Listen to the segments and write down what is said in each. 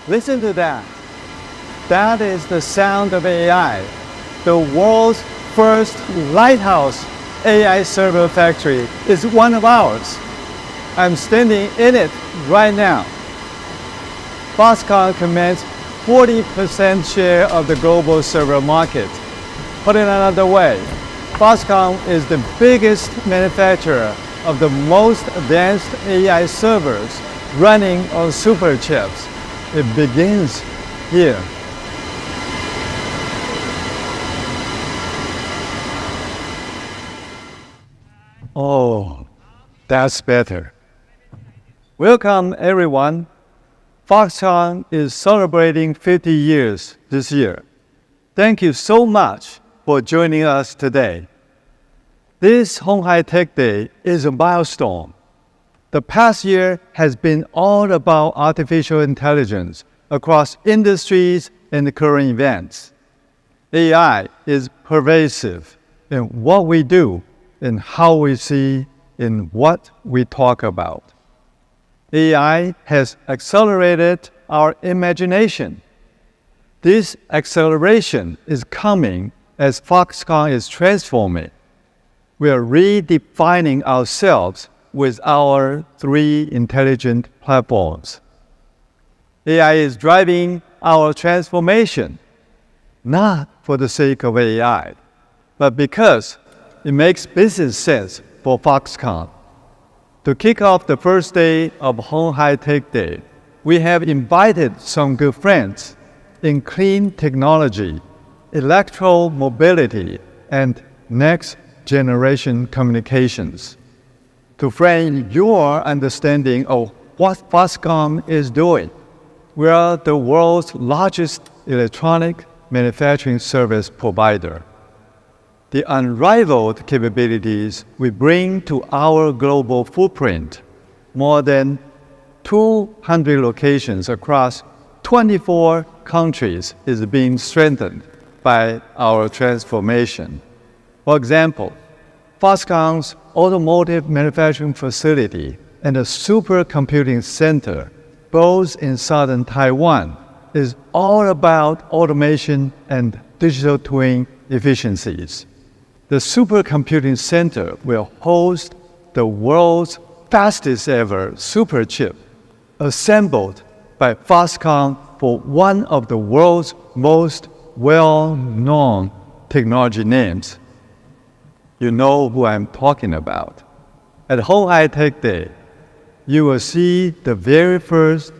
Listen to that. That is the sound of AI. The world's first lighthouse AI server factory is one of ours. I'm standing in it right now. Foxconn commands 40% share of the global server market. Put it another way, Foxconn is the biggest manufacturer of the most advanced AI servers running on super chips. It begins here. Oh, that's better. Welcome, everyone. Foxconn is celebrating 50 years this year. Thank you so much for joining us today. This鴻海Tech Day is a milestone. The past year has been all about artificial intelligence across industries and current events. AI is pervasive in what we do and how we see in what we talk about. AI has accelerated our imagination. This acceleration is coming as Foxconn is transforming. We are redefining ourselves with our 3 intelligent platforms. AI is driving our transformation, not for the sake of AI, but because it makes business sense for Foxconn. To kick off the first day of鴻海Tech Day, we have invited some good friends in clean technology, electromobility, and next-generation communications. To frame your understanding of what Foxconn is doing, we are the world's largest electronic manufacturing service provider. The unrivaled capabilities we bring to our global footprint, more than 200 locations across 24 countries, is being strengthened by our transformation. For example, Foxconn's automotive manufacturing facility and a supercomputing center, both in southern Taiwan, is all about automation and digital twin efficiencies. The supercomputing center will host the world's fastest ever superchip, assembled by Foxconn for one of the world's most well-known technology names. You know who I'm talking about. At鴻海Tech Day, you will see the very first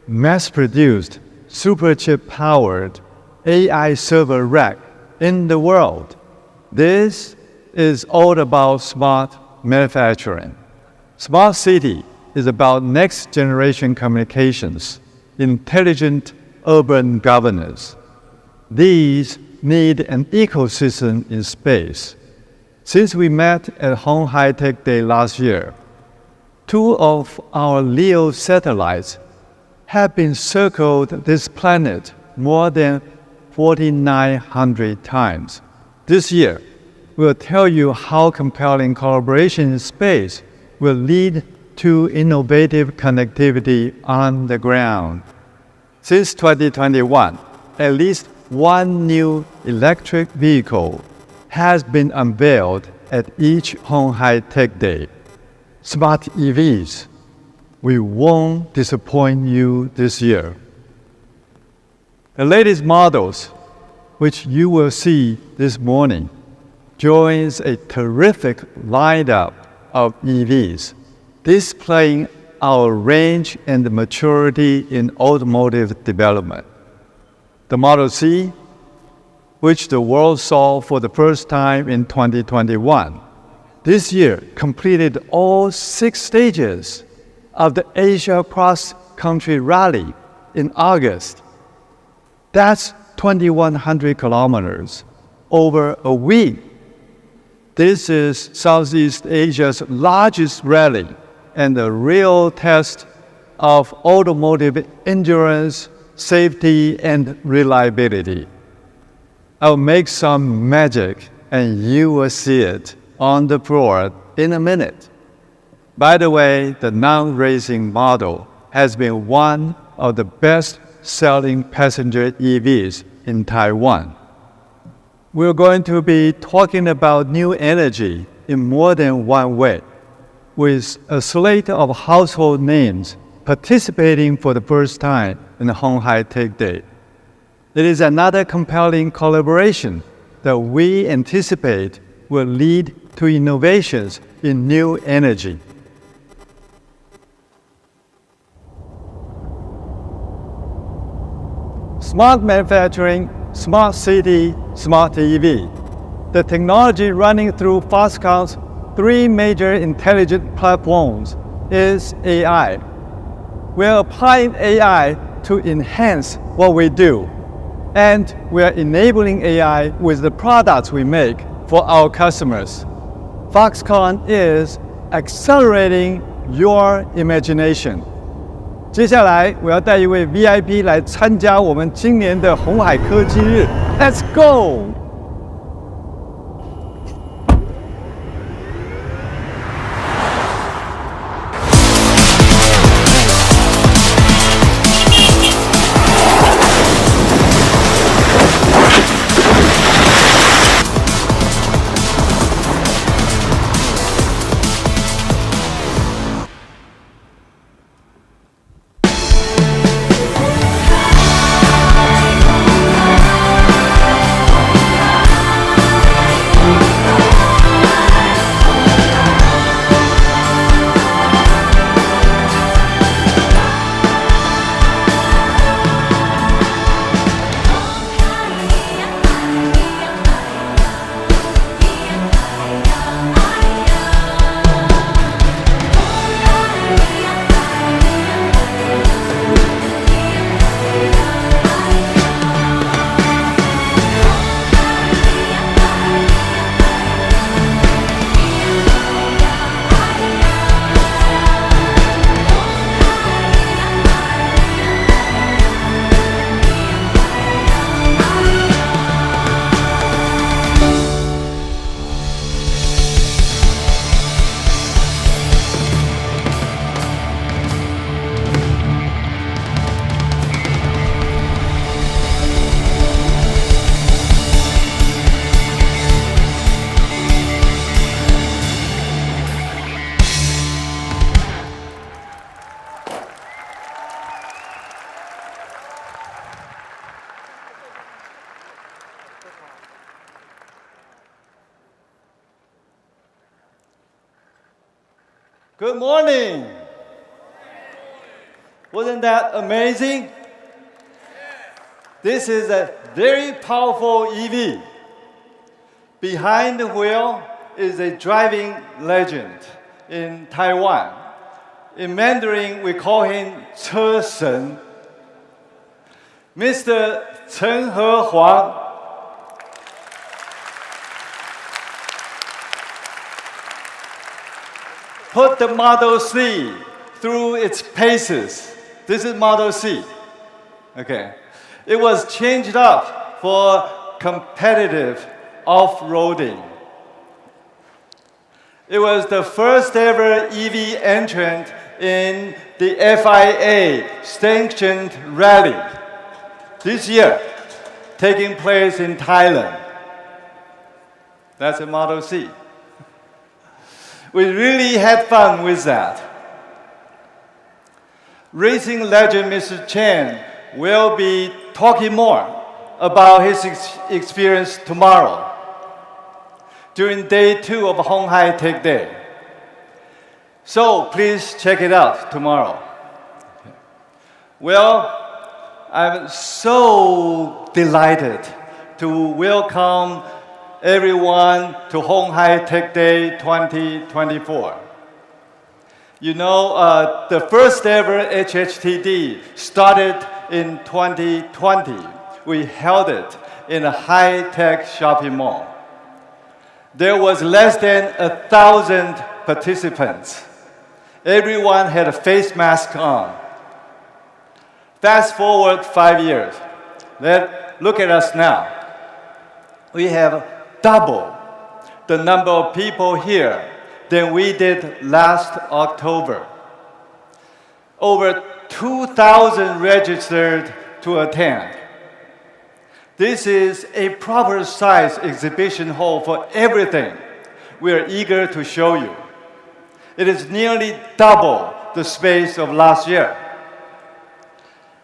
mass-produced superchip-powered AI server rack in the world. This is all about smart manufacturing. Smart city is about next-generation communications, intelligent urban governance. These need an ecosystem in space. Since we met at鴻海Tech Day last year, 2 of our LEO satellites have been circled this planet more than 4,900 times. This year, we'll tell you how compelling collaboration in space will lead to innovative connectivity on the ground. Since 2021, at least 1 new electric vehicle has been unveiled at each鴻海Tech Day. Smart EVs. We won't disappoint you this year. The latest models, which you will see this morning, joins a terrific lineup of EVs, displaying our range and maturity in automotive development. The Model C, which the world saw for the first time in 2021, this year completed all 6 stages of the Asia cross-country rally in August. That's 2,100 kilometers over a week. This is Southeast Asia's largest rally and a real test of automotive endurance, safety, and reliability. I'll make some magic and you will see it on the floor in a minute. By the way, the non-racing model has been one of the best best-selling passenger EVs in Taiwan. We're going to be talking about new energy in more than one way, with a slate of household names participating for the first time in the鴻海Tech Day. It is another compelling collaboration that we anticipate will lead to innovations in new energy. Smart manufacturing, smart city, smart EV. The technology running through Foxconn's three major intelligent platforms is AI. We're applying AI to enhance what we do, and we're enabling AI with the products we make for our customers. Foxconn is accelerating your imagination. 接下来，我要带一位 VIP 来参加我们今年的鸿海科技日。Let's go! Good morning. Wasn't that amazing? This is a very powerful EV. Behind the wheel is a driving legend in Taiwan. In Mandarin, we call him 车神, Mr. Chen Hehuang. Put the Model C through its paces. This is Model C. Okay. It was changed up for competitive off-roading. It was the first ever EV entrant in the FIA sanctioned rally this year, taking place in Thailand. That's a Model C. We really had fun with that. Racing legend Mr. Chen will be talking more about his experience tomorrow during day 2 of鴻海Tech Day. So please check it out tomorrow. Well, I'm so delighted to welcome everyone to鴻海Tech Day 2024. You know, the first ever HHTD started in 2020. We held it in a high-tech shopping mall. There was less than 1,000 participants. Everyone had a face mask on. Fast forward 5 years. Look at us now. We have double the number of people here than we did last October. Over 2,000 registered to attend. This is a proper size exhibition hall for everything we are eager to show you. It is nearly double the space of last year.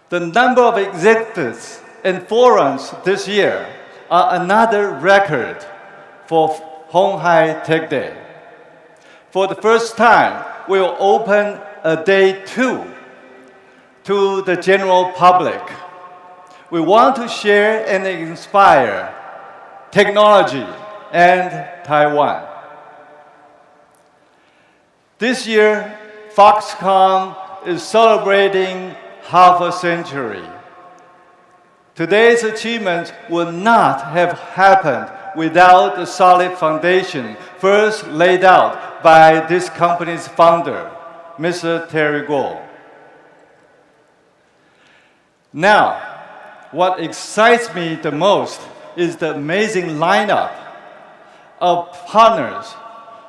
The number of exhibits and forums this year are another record for鴻海Tech Day. For the first time, we will open a day 2 to the general public. We want to share and inspire technology and Taiwan. This year, Foxconn is celebrating half a century. Today's achievements would not have happened without the solid foundation first laid out by this company's founder, Mr. Terry Gou. Now, what excites me the most is the amazing lineup of partners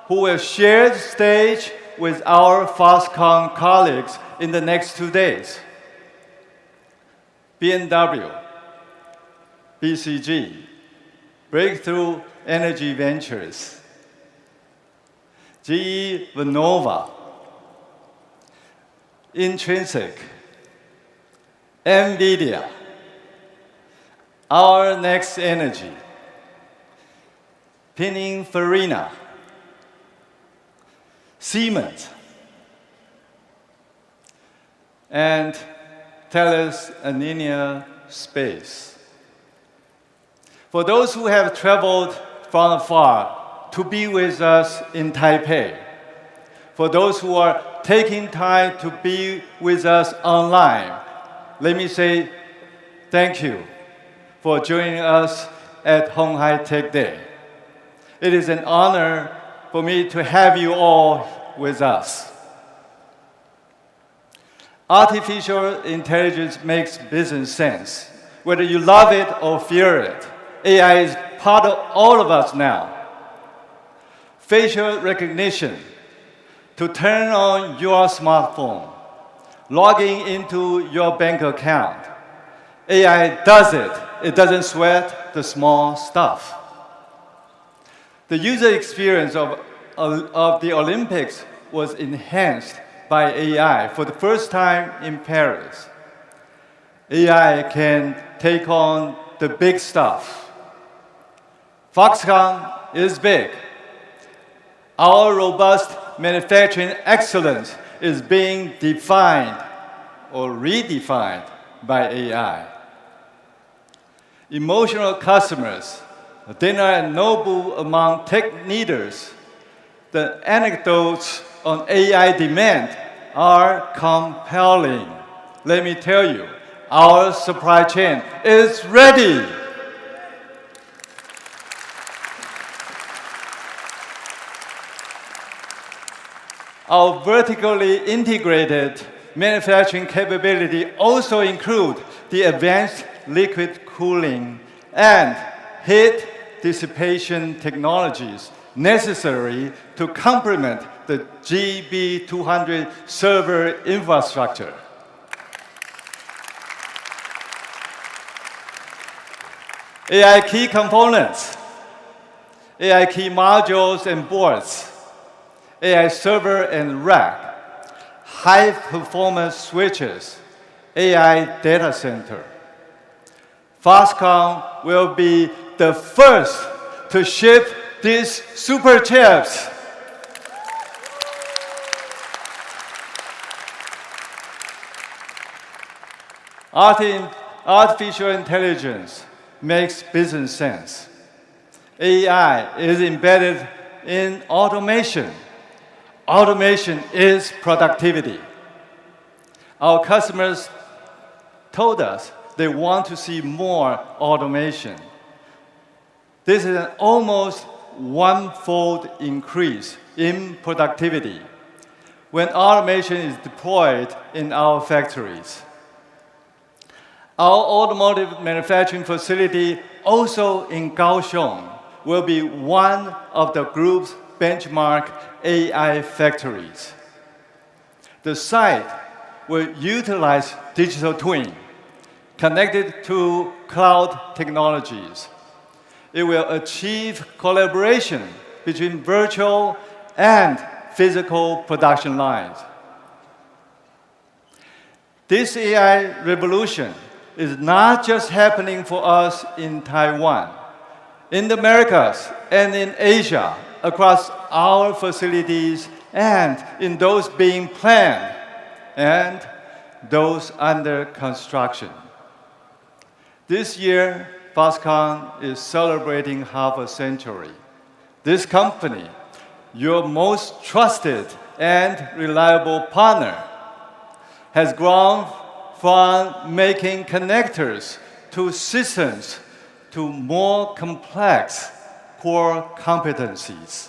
who will share the stage with our Foxconn colleagues in the next 2 days. BMW, BCG, Breakthrough Energy Ventures, GE Vernova, Intrinsic, Nvidia, Our Next Energy, Pininfarina, Siemens, and Thales Alenia Space. For those who have traveled from afar to be with us in Taipei, for those who are taking time to be with us online, let me say thank you for joining us at鴻海Tech Day. It is an honor for me to have you all with us. Artificial intelligence makes business sense. Whether you love it or fear it, AI is part of all of us now. Facial recognition to turn on your smartphone, logging into your bank account. AI does it. It doesn't sweat the small stuff. The user experience of the Olympics was enhanced by AI for the first time in Paris. AI can take on the big stuff. Foxconn is big. Our robust manufacturing excellence is being defined or redefined by AI. Emotional customers, dinner at Nobu among tech leaders, the anecdotes on AI demand are compelling. Let me tell you, our supply chain is ready. Our vertically integrated manufacturing capability also include the advanced liquid cooling and heat dissipation technologies necessary to complement the GB200 server infrastructure. AI key components, AI key modules and boards, AI server and rack, high-performance switches, AI data center. Foxconn will be the first to ship these super chips. Artificial intelligence makes business sense. AI is embedded in automation. Automation is productivity. Our customers told us they want to see more automation. This is an almost one-fold increase in productivity when automation is deployed in our factories. Our automotive manufacturing facility, also in Kaohsiung, will be one of the group's benchmark AI factories. The site will utilize digital twin, connected to cloud technologies. It will achieve collaboration between virtual and physical production lines. This AI revolution is not just happening for us in Taiwan. In the Americas and in Asia, across our facilities and in those being planned and those under construction. This year, Foxconn is celebrating half a century. This company, your most trusted and reliable partner, has grown from making connectors to systems to more complex core competencies.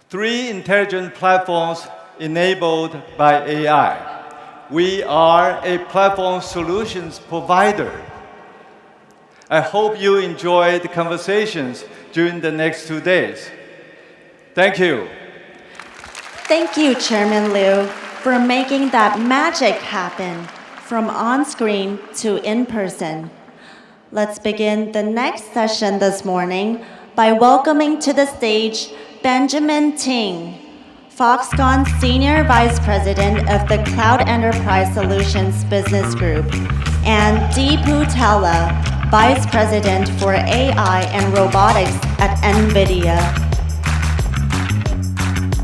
3 intelligent platforms enabled by AI. We are a platform solutions provider. I hope you enjoy the conversations during the next 2 days. Thank you. Thank you, Chairman Liu, for making that magic happen from on-screen to in-person. Let's begin the next session this morning by welcoming to the stage Benjamin Ting, Foxconn Senior Vice President of the Cloud Enterprise Solutions Business Group, and Deepu Tella, Vice President for AI and Robotics at Nvidia.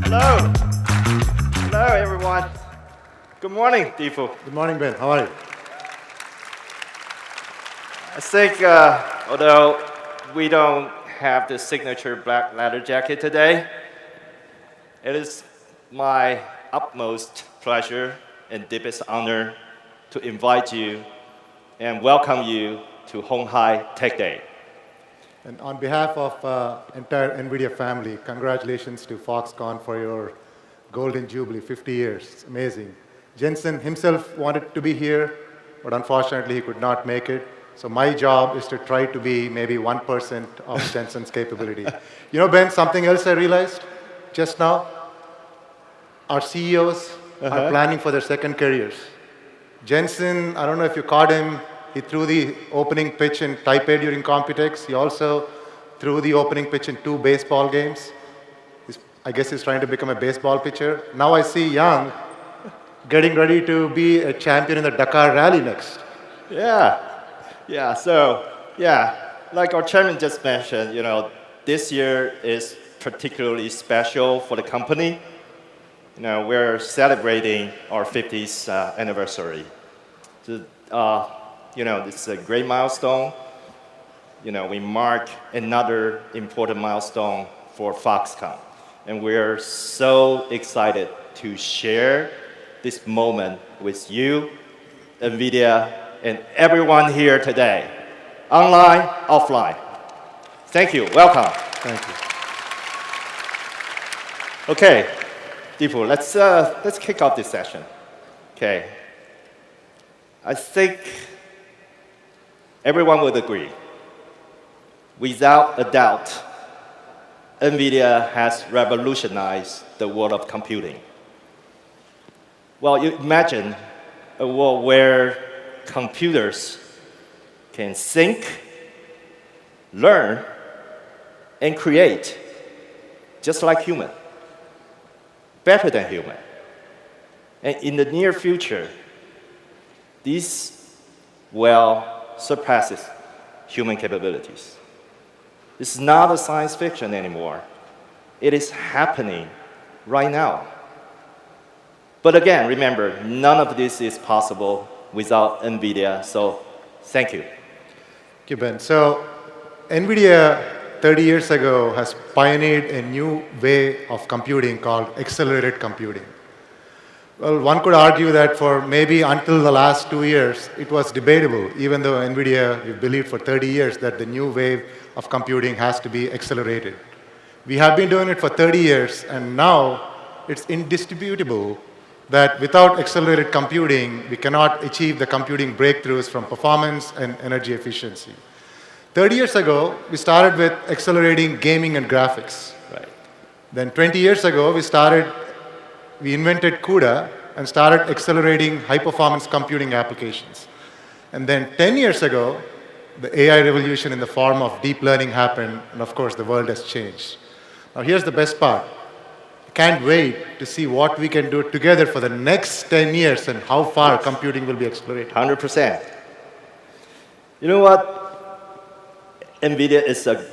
Hello. Hello, everyone. Good morning, Deepu. Good morning, Ben. How are you? I think, although we don't have the signature black leather jacket today, it is my utmost pleasure and deepest honor to invite you and welcome you to Honghai Tech Day. And on behalf of entire NVIDIA family, congratulations to Foxconn for your Golden Jubilee, 50 years. It's amazing. Jensen himself wanted to be here, but unfortunately he could not make it. So my job is to try to be maybe 1% of Jensen's capability. You know, Ben, something else I realized just now? Our CEOs are planning for their second careers. Jensen, I don't know if you caught him, he threw the opening pitch in Taipei during Computex. He also threw the opening pitch in 2 baseball games. I guess he's trying to become a baseball pitcher. Now I see Yang getting ready to be a champion in the Dakar Rally next. Like our chairman just mentioned, this year is particularly special for the company. We're celebrating our 50th anniversary. This is a great milestone. We mark another important milestone for Foxconn. And we're so excited to share this moment with you, NVIDIA, and everyone here today, online, offline. Thank you. Welcome. Thank you. Okay, Deepu, let's kick off this session. Okay. I think everyone would agree. Without a doubt, NVIDIA has revolutionized the world of computing. Well, you imagine a world where computers can think, learn, and create just like human, better than human. And in the near future, this well surpasses human capabilities. This is not a science fiction anymore. It is happening right now. But again, remember, none of this is possible without NVIDIA, so thank you. Thank you, Ben. So NVIDIA 30 years ago has pioneered a new way of computing called accelerated computing. Well, one could argue that for maybe until the last 2 years, it was debatable, even though NVIDIA, we believed for 30 years that the new wave of computing has to be accelerated. We have been doing it for 30 years, and now it's indisputable that without accelerated computing, we cannot achieve the computing breakthroughs from performance and energy efficiency. 30 years ago, we started with accelerating gaming and graphics. Right. Then 20 years ago, we invented CUDA and started accelerating high-performance computing applications. And then 10 years ago, the AI revolution in the form of deep learning happened, and of course, the world has changed. Now, here's the best part. I can't wait to see what we can do together for the next 10 years and how far computing will be accelerated. 100%. You know what? NVIDIA is a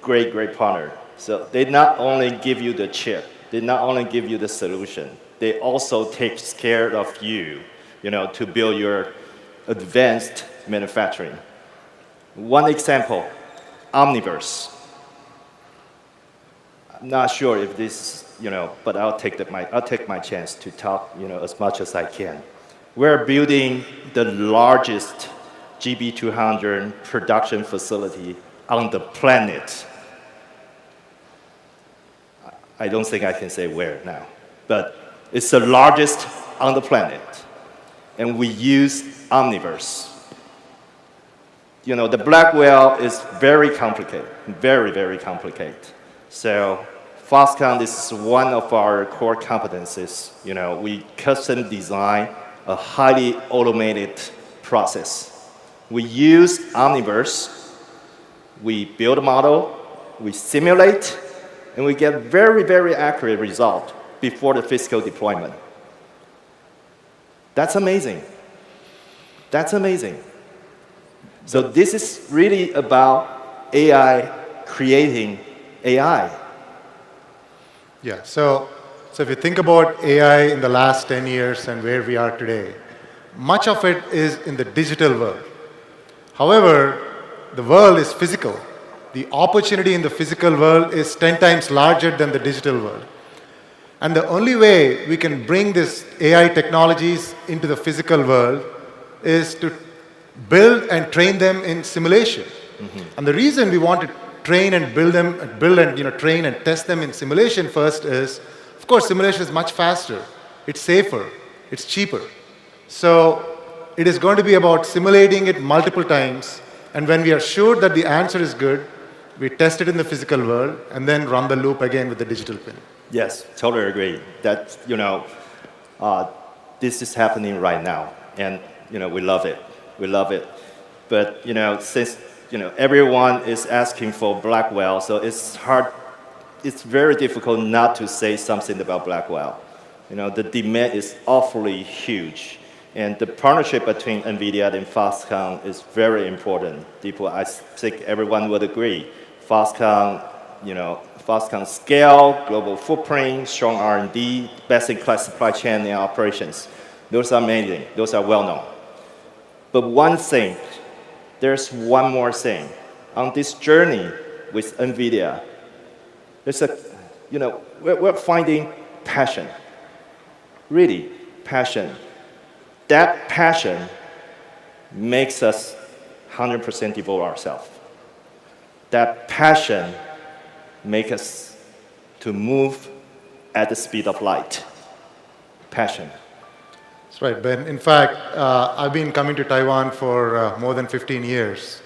great, great partner. So they not only give you the chip, they not only give you the solution, they also take care of you, to build your advanced manufacturing. One example, Omniverse. I'm not sure if this, but I'll take my chance to talk, as much as I can. We're building the largest GB200 production facility on the planet. I don't think I can say where now, but it's the largest on the planet. And we use Omniverse. The Blackwell is very complicated, very, very complicated. So Foxconn, this is one of our core competencies. We custom design a highly automated process. We use Omniverse, we build a model, we simulate, and we get very, very accurate result before the physical deployment. That's amazing. That's amazing. So this is really about AI creating AI. Yeah, so if you think about AI in the last 10 years and where we are today, much of it is in the digital world. However, the world is physical. The opportunity in the physical world is 10 times larger than the digital world. And the only way we can bring this AI technologies into the physical world is to build and train them in simulation. Mm-hmm. And the reason we want to train and train and test them in simulation first is, of course, simulation is much faster, it's safer, it's cheaper. So it is going to be about simulating it multiple times, and when we are sure that the answer is good, we test it in the physical world and then run the loop again with the digital twin. Yes, totally agree. That this is happening right now, and we love it. We love it. But since everyone is asking for Blackwell, so it's hard. It's very difficult not to say something about Blackwell. The demand is awfully huge, and the partnership between NVIDIA and Foxconn is very important. I think everyone would agree. Foxconn scale, global footprint, strong R&D, best-in-class supply chain and operations. Those are amazing. Those are well-known. But there's one more thing. On this journey with NVIDIA, we're finding passion. Really, passion. That passion makes us 100% devote ourselves. That passion makes us to move at the speed of light. Passion. That's right, Ben. In fact, I've been coming to Taiwan for more than 15 years.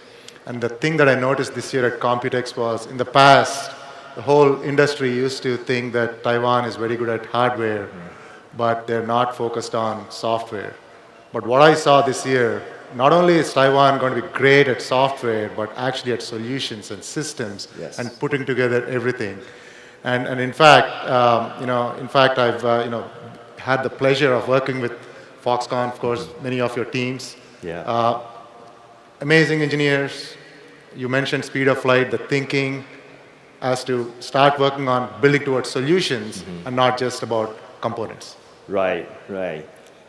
And the thing that I noticed this year at Computex was, in the past, the whole industry used to think that Taiwan is very good at hardware, but they're not focused on software. But what I saw this year, not only is Taiwan going to be great at software, but actually at solutions and systems, yes, and putting together everything. And in fact, I've had the pleasure of working with Foxconn, of course, many of your teams. Yeah. Amazing engineers. You mentioned speed of light, the thinking as to start working on building towards solutions, mm-hmm, and not just about components. Right.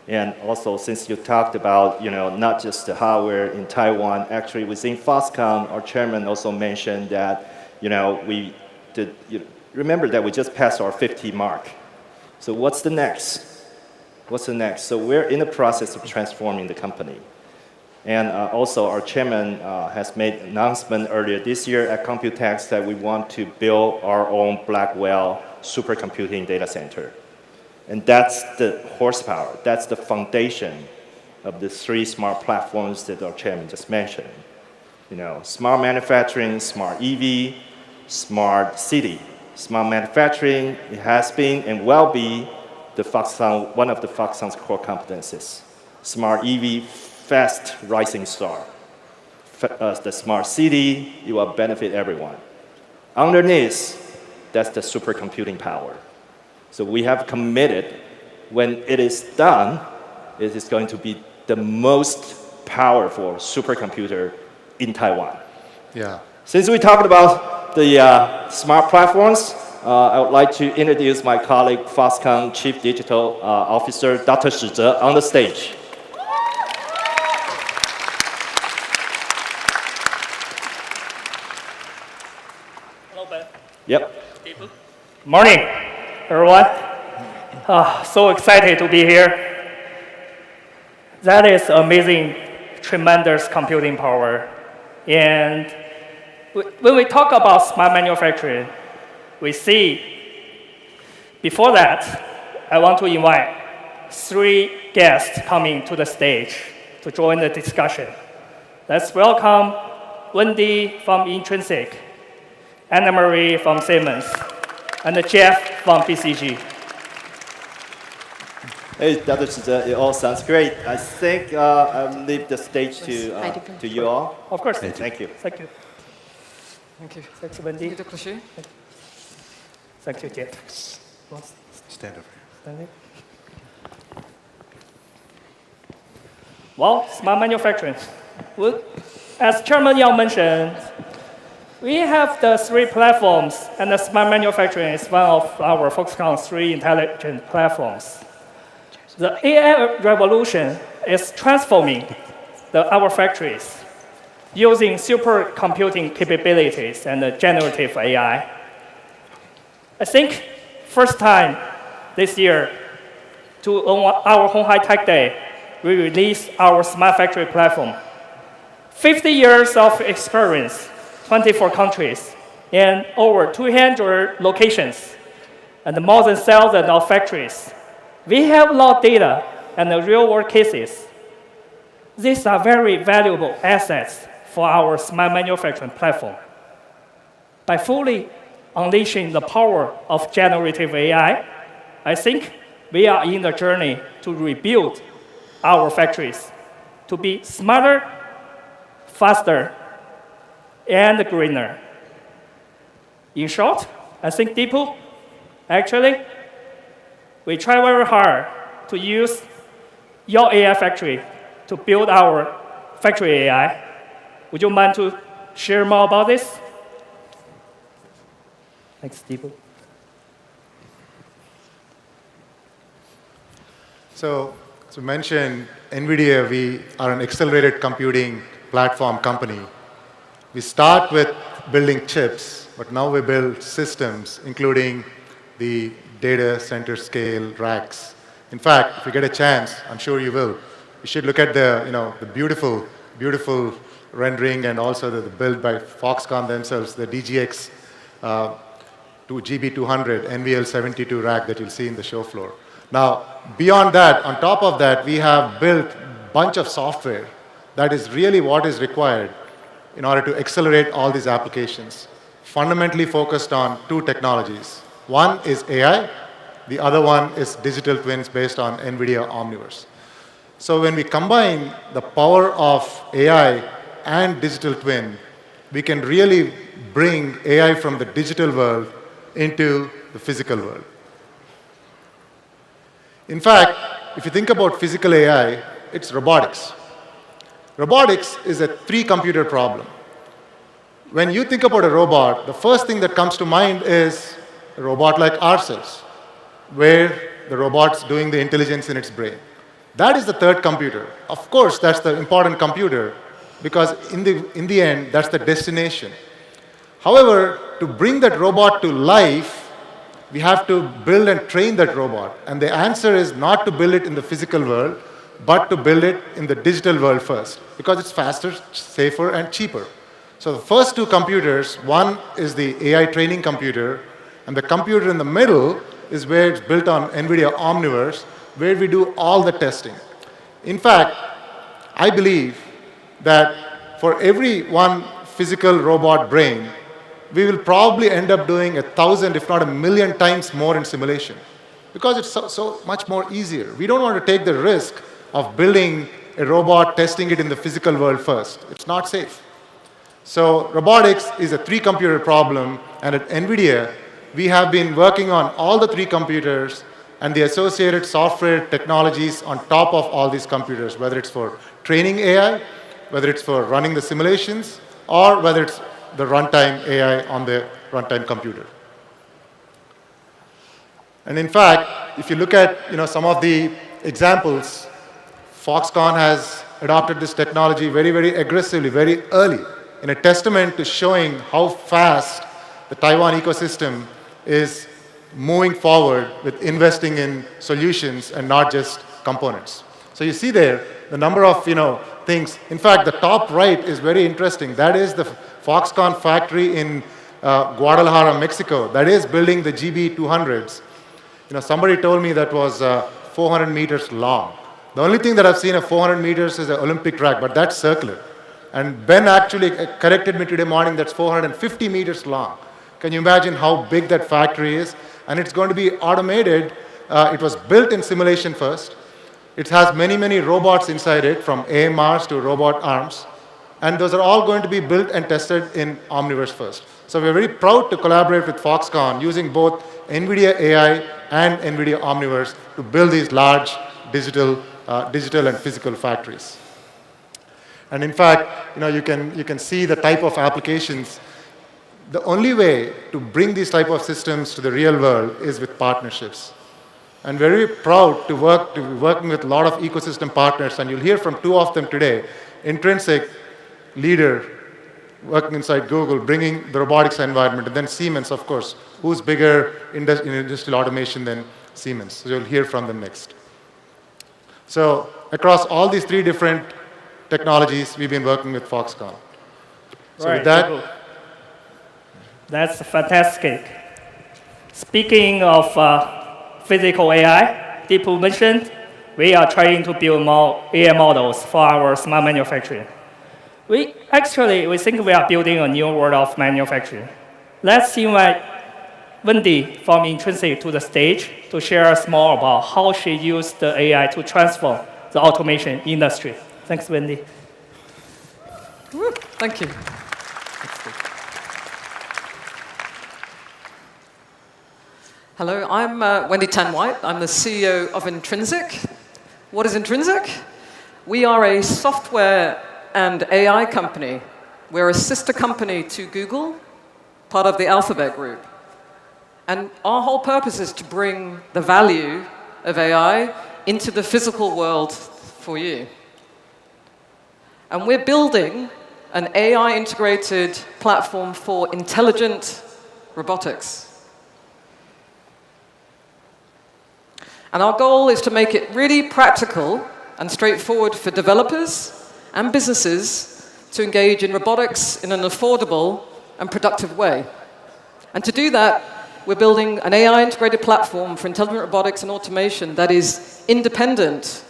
And also, since you talked about, not just the hardware in Taiwan, actually within Foxconn, our chairman also mentioned that, remember that we just passed our 50 mark. So what's the next? So we're in the process of transforming the company. And also, our chairman has made an announcement earlier this year at Computex that we want to build our own Blackwell supercomputing data center. And that's the horsepower, that's the foundation of the 3 smart platforms that our chairman just mentioned. Smart manufacturing, smart EV, smart city. Smart manufacturing, it has been and will be one of the Foxconn's core competencies. Smart EV, fast rising star. The smart city, it will benefit everyone. Underneath, that's the supercomputing power. So we have committed, when it is done, it is going to be the most powerful supercomputer in Taiwan. Yeah. Since we talked about the smart platforms, I would like to introduce my colleague, Foxconn Chief Digital Officer, Dr. Shi Zhe, on the stage. Hello, Ben. Yep. Morning, everyone. So excited to be here. That is amazing, tremendous computing power. And when we talk about smart manufacturing, we see, before that, I want to invite 3 guests coming to the stage to join the discussion. Let's welcome Wendy from Intrinsic, Anna Marie from Siemens, and Jeff from BCG. Hey, Dr. Shi Zhe, it all sounds great. I think I'll leave the stage to you all. Of course. Thank you. Thank you. Thank you. Thanks, Wendy. Dr. Clichy. Thank you, Jeff. Stand up here. Thank you. Well, smart manufacturing. Well, as Chairman Yang mentioned, we have the 3 platforms, and the smart manufacturing is one of our Foxconn 3 intelligent platforms. The AI revolution is transforming our factories using supercomputing capabilities and generative AI. I think first time this year on our Honghai Tech Day, we released our smart factory platform. 50 years of experience, 24 countries, and over 200 locations, and more than 1,000 of factories. We have a lot of data and the real-world cases. These are very valuable assets for our smart manufacturing platform. By fully unleashing the power of generative AI, I think we are in the journey to rebuild our factories to be smarter, faster, and greener. In short, I think Deepu, actually, we try very hard to use your AI factory to build our factory AI. Would you mind to share more about this? Thanks, Deepu. So, to mention, NVIDIA, we are an accelerated computing platform company. We start with building chips, but now we build systems, including the data center scale racks. In fact, if you get a chance, I'm sure you will, you should look at the beautiful, beautiful rendering and also the build by Foxconn themselves, the DGX GB200 NVL72 rack that you'll see in the show floor. Now, beyond that, on top of that, we have built a bunch of software that is really what is required in order to accelerate all these applications, fundamentally focused on 2 technologies. One is AI, the other one is digital twins based on NVIDIA Omniverse. So when we combine the power of AI and digital twin, we can really bring AI from the digital world into the physical world. In fact, if you think about physical AI, it's robotics. Robotics is a 3-computer problem. When you think about a robot, the first thing that comes to mind is a robot like ourselves, where the robot's doing the intelligence in its brain. That is the 3rd computer. Of course, that's the important computer, because in the end, that's the destination. However, to bring that robot to life, we have to build and train that robot. And the answer is not to build it in the physical world, but to build it in the digital world first, because it's faster, safer, and cheaper. So the first 2 computers, one is the AI training computer, and the computer in the middle is where it's built on NVIDIA Omniverse, where we do all the testing. In fact, I believe that for every one physical robot brain, we will probably end up doing 1,000, if not 1,000,000 times more in simulation, because it's so much more easier. We don't want to take the risk of building a robot, testing it in the physical world first. It's not safe. So robotics is a 3-computer problem, and at NVIDIA, we have been working on all the 3 computers and the associated software technologies on top of all these computers, whether it's for training AI, whether it's for running the simulations, or whether it's the runtime AI on the runtime computer. And in fact, if you look at some of the examples, Foxconn has adopted this technology very, very aggressively, very early, in a testament to showing how fast the Taiwan ecosystem is moving forward with investing in solutions and not just components. So you see there the number of things. In fact, the top right is very interesting. That is the Foxconn factory in Guadalajara, Mexico. That is building the GB200s. Somebody told me that was 400 meters long. The only thing that I've seen of 400 meters is an Olympic track, but that's circular. And Ben actually corrected me today morning, that's 450 meters long. Can you imagine how big that factory is? And it's going to be automated. It was built in simulation first. It has many, many robots inside it, from AMRs to robot arms. And those are all going to be built and tested in Omniverse first. So we're very proud to collaborate with Foxconn using both NVIDIA AI and NVIDIA Omniverse to build these large digital and physical factories. And in fact, you can see the type of applications. The only way to bring these type of systems to the real world is with partnerships. I'm very proud to be working with a lot of ecosystem partners, and you'll hear from 2 of them today. Intrinsic, leader, working inside Google, bringing the robotics environment, and then Siemens, of course, who's bigger in industrial automation than Siemens. So you'll hear from them next. So across all these 3 different technologies, we've been working with Foxconn. So right, with that, that's fantastic. Speaking of physical AI, Deepu mentioned, we are trying to build more AI models for our smart manufacturing. We think we are building a new world of manufacturing. Let's invite Wendy from Intrinsic to the stage to share us more about how she used the AI to transform the automation industry. Thanks, Wendy. Thank you. Hello, I'm Wendy Tan-White. I'm the CEO of Intrinsic. What is Intrinsic? We are a software and AI company. We're a sister company to Google, part of the Alphabet Group. And our whole purpose is to bring the value of AI into the physical world for you. And we're building an AI-integrated platform for intelligent robotics. And our goal is to make it really practical and straightforward for developers and businesses to engage in robotics in an affordable and productive way. And to do that, we're building an AI-integrated platform for intelligent robotics and automation that is independent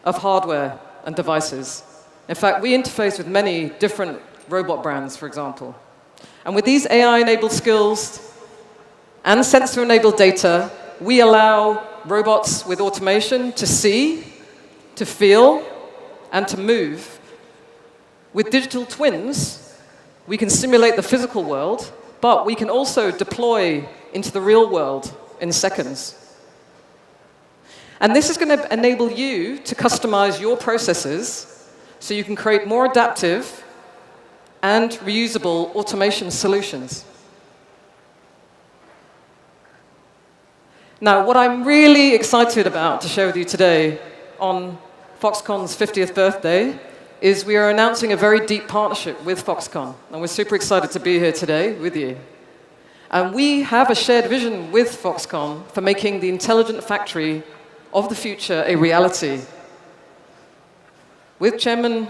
of hardware and devices. In fact, we interface with many different robot brands, for example. And with these AI-enabled skills and sensor-enabled data, we allow robots with automation to see, to feel, and to move. With digital twins, we can simulate the physical world, but we can also deploy into the real world in seconds. And this is going to enable you to customize your processes so you can create more adaptive and reusable automation solutions. Now, what I'm really excited about to share with you today on Foxconn's 50th birthday is we are announcing a very deep partnership with Foxconn. And we're super excited to be here today with you. And we have a shared vision with Foxconn for making the intelligent factory of the future a reality. With Chairman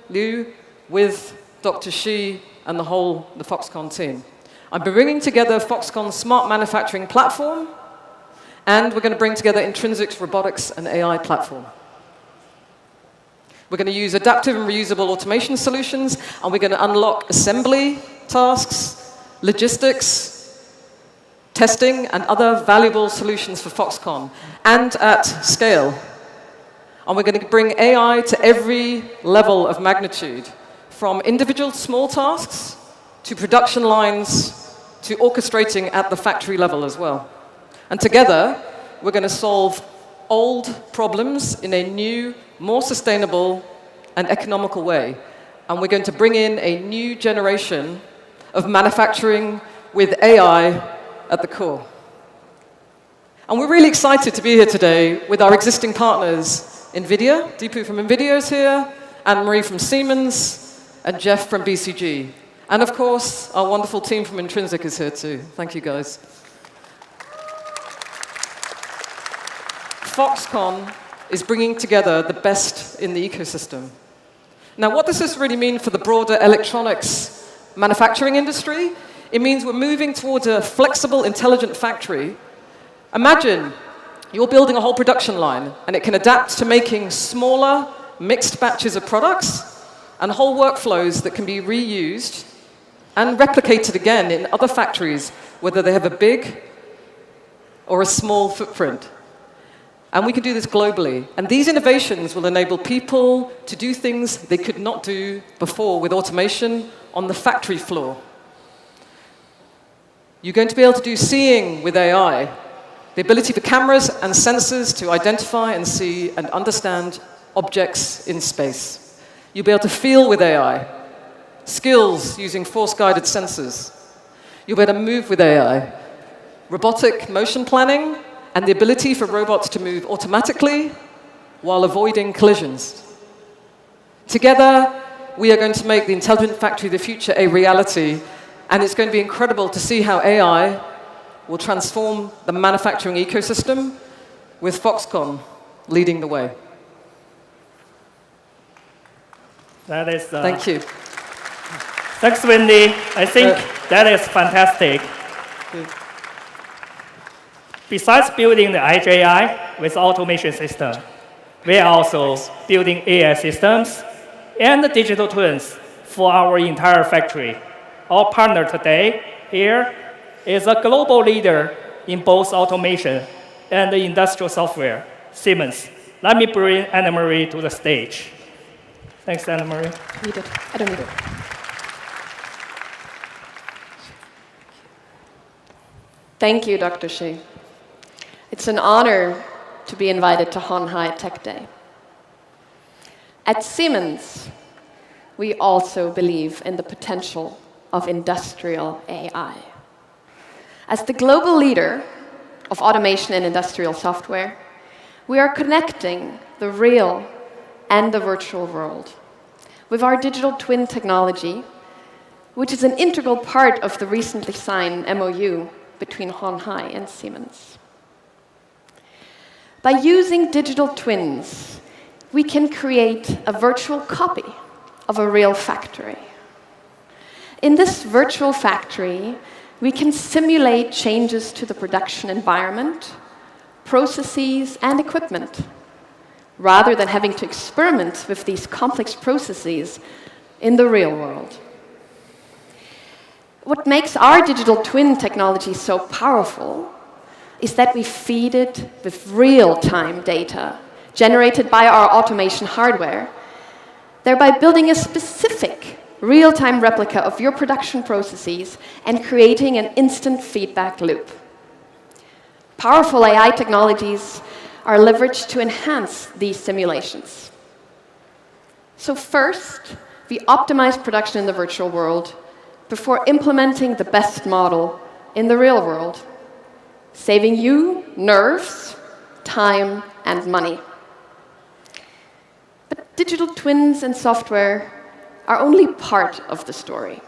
Liu, with Dr. Shi, and the Foxconn team. I'm bringing together Foxconn's smart manufacturing platform, and we're going to bring together Intrinsic's robotics and AI platform. We're going to use adaptive and reusable automation solutions, and we're going to unlock assembly tasks, logistics, testing, and other valuable solutions for Foxconn, and at scale. And we're going to bring AI to every level of magnitude, from individual small tasks to production lines to orchestrating at the factory level as well. And together, we're going to solve old problems in a new, more sustainable and economical way. And we're going to bring in a new generation of manufacturing with AI at the core. And we're really excited to be here today with our existing partners, Nvidia. Deepu from Nvidia is here, Anne-Marie from Siemens, and Jeff from BCG. And of course, our wonderful team from Intrinsic is here too. Thank you, guys. Foxconn is bringing together the best in the ecosystem. Now, what does this really mean for the broader electronics manufacturing industry? It means we're moving towards a flexible, intelligent factory. Imagine you're building a whole production line, and it can adapt to making smaller, mixed batches of products and whole workflows that can be reused and replicated again in other factories, whether they have a big or a small footprint. And we can do this globally. And these innovations will enable people to do things they could not do before with automation on the factory floor. You're going to be able to do seeing with AI, the ability for cameras and sensors to identify and see and understand objects in space. You'll be able to feel with AI, skills using force-guided sensors. You'll be able to move with AI, robotic motion planning, and the ability for robots to move automatically while avoiding collisions. Together, we are going to make the intelligent factory of the future a reality, and it's going to be incredible to see how AI will transform the manufacturing ecosystem with Foxconn leading the way. That is, Thank you. Thanks, Wendy. I think that is fantastic. Besides building the IJI with automation system, we are also building AI systems and the digital twins for our entire factory. Our partner today here is a global leader in both automation and industrial software, Siemens. Let me bring Anne-Marie to the stage. Thanks, Anne-Marie. Need it. I don't need it. Thank you, Dr. Shi. It's an honor to be invited to鴻海Tech Day. At Siemens, we also believe in the potential of industrial AI. As the global leader of automation and industrial software, we are connecting the real and the virtual world with our digital twin technology, which is an integral part of the recently signed MOU between鴻海and Siemens. By using digital twins, we can create a virtual copy of a real factory. In this virtual factory, we can simulate changes to the production environment, processes, and equipment, rather than having to experiment with these complex processes in the real world. What makes our digital twin technology so powerful is that we feed it with real-time data generated by our automation hardware, thereby building a specific real-time replica of your production processes and creating an instant feedback loop. Powerful AI technologies are leveraged to enhance these simulations. So first, we optimize production in the virtual world before implementing the best model in the real world, saving you nerves, time, and money. But digital twins and software are only part of the story.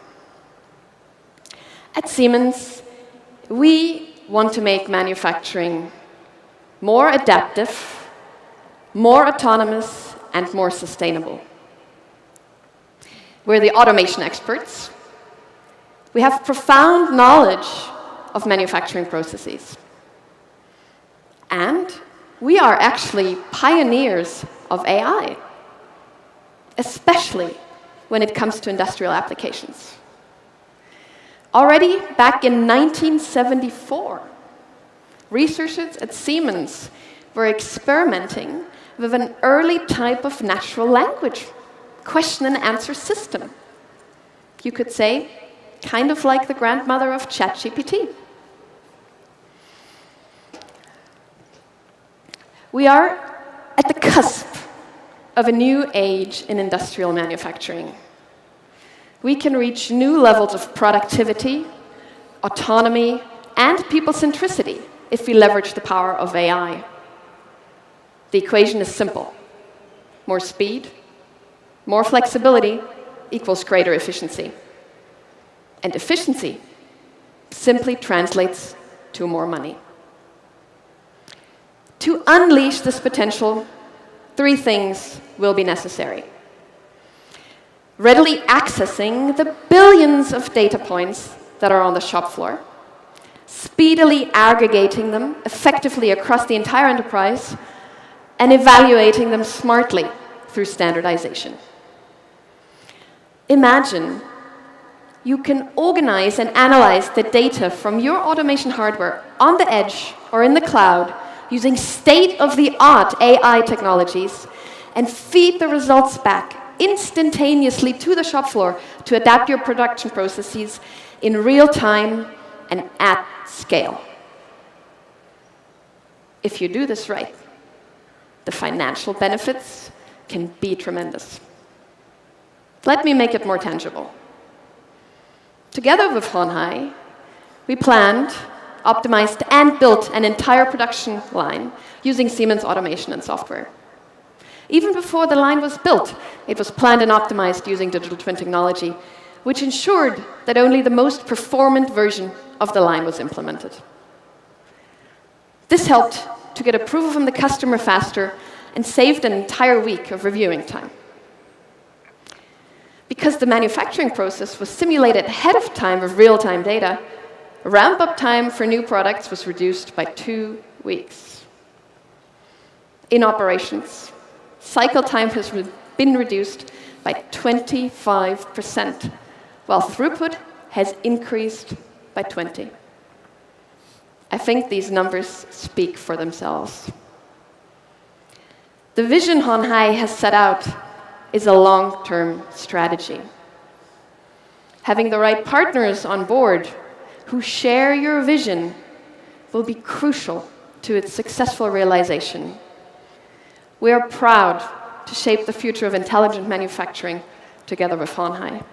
At Siemens, we want to make manufacturing more adaptive, more autonomous, and more sustainable. We're the automation experts. We have profound knowledge of manufacturing processes. And we are actually pioneers of AI, especially when it comes to industrial applications. Already back in 1974, researchers at Siemens were experimenting with an early type of natural language, question and answer system. You could say, kind of like the grandmother of ChatGPT. We are at the cusp of a new age in industrial manufacturing. We can reach new levels of productivity, autonomy, and people centricity if we leverage the power of AI. The equation is simple. More speed, more flexibility equals greater efficiency. And efficiency simply translates to more money. To unleash this potential, 3 things will be necessary. Readily accessing the billions of data points that are on the shop floor, speedily aggregating them effectively across the entire enterprise, and evaluating them smartly through standardization. Imagine you can organize and analyze the data from your automation hardware on the edge or in the cloud using state-of-the-art AI technologies and feed the results back instantaneously to the shop floor to adapt your production processes in real time and at scale. If you do this right, the financial benefits can be tremendous. Let me make it more tangible. Together with Honhai, we planned, optimized, and built an entire production line using Siemens automation and software. Even before the line was built, it was planned and optimized using digital twin technology, which ensured that only the most performant version of the line was implemented. This helped to get approval from the customer faster and saved an entire week of reviewing time. Because the manufacturing process was simulated ahead of time with real-time data, ramp-up time for new products was reduced by 2 weeks. In operations, cycle time has been reduced by 25%, while throughput has increased by 20%. I think these numbers speak for themselves. The vision Honhai has set out is a long-term strategy. Having the right partners on board who share your vision will be crucial to its successful realization. We are proud to shape the future of intelligent manufacturing together with Honhai.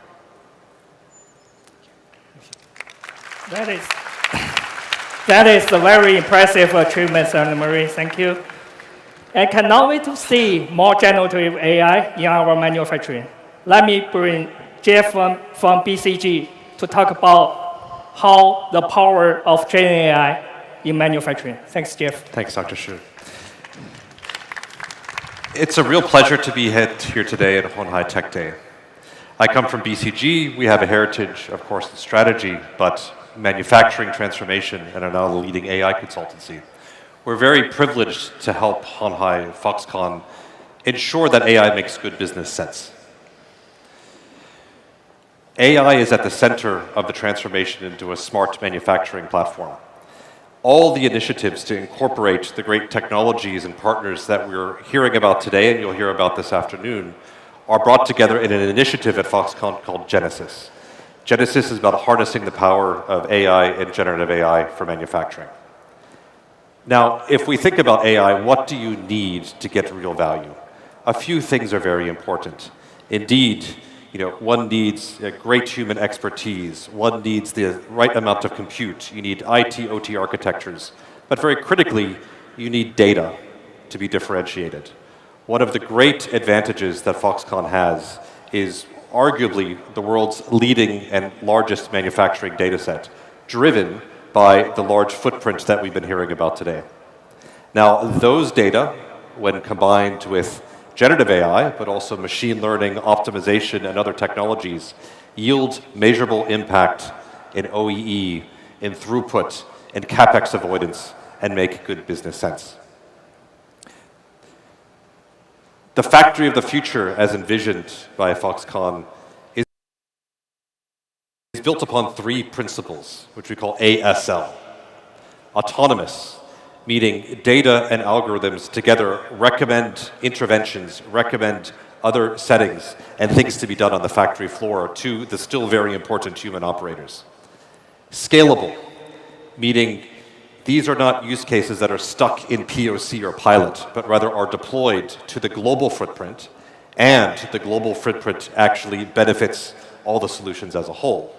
That is a very impressive achievement, Anne-Marie. Thank you. I cannot wait to see more generative AI in our manufacturing. Let me bring Jeff from BCG to talk about how the power of Gen AI in manufacturing. Thanks, Jeff. Thanks, Dr. Xu. It's a real pleasure to be here today at Honhai Tech Day. I come from BCG. We have a heritage, of course, in strategy, but manufacturing transformation, and are now the leading AI consultancy. We're very privileged to help Honhai, Foxconn, ensure that AI makes good business sense. AI is at the center of the transformation into a smart manufacturing platform. All the initiatives to incorporate the great technologies and partners that we're hearing about today, and you'll hear about this afternoon, are brought together in an initiative at Foxconn called Genesis. Genesis is about harnessing the power of AI and generative AI for manufacturing. Now, if we think about AI, what do you need to get real value? A few things are very important. Indeed, one needs great human expertise. One needs the right amount of compute. You need IT, OT architectures. But very critically, you need data to be differentiated. One of the great advantages that Foxconn has is arguably the world's leading and largest manufacturing data set, driven by the large footprint that we've been hearing about today. Now, those data, when combined with generative AI, but also machine learning, optimization, and other technologies, yield measurable impact in OEE, in throughput, in CapEx avoidance, and make good business sense. The factory of the future, as envisioned by Foxconn, is built upon 3 principles, which we call ASL. Autonomous, meaning data and algorithms together recommend interventions, recommend other settings and things to be done on the factory floor to the still very important human operators. Scalable, meaning these are not use cases that are stuck in POC or pilot, but rather are deployed to the global footprint, and the global footprint actually benefits all the solutions as a whole.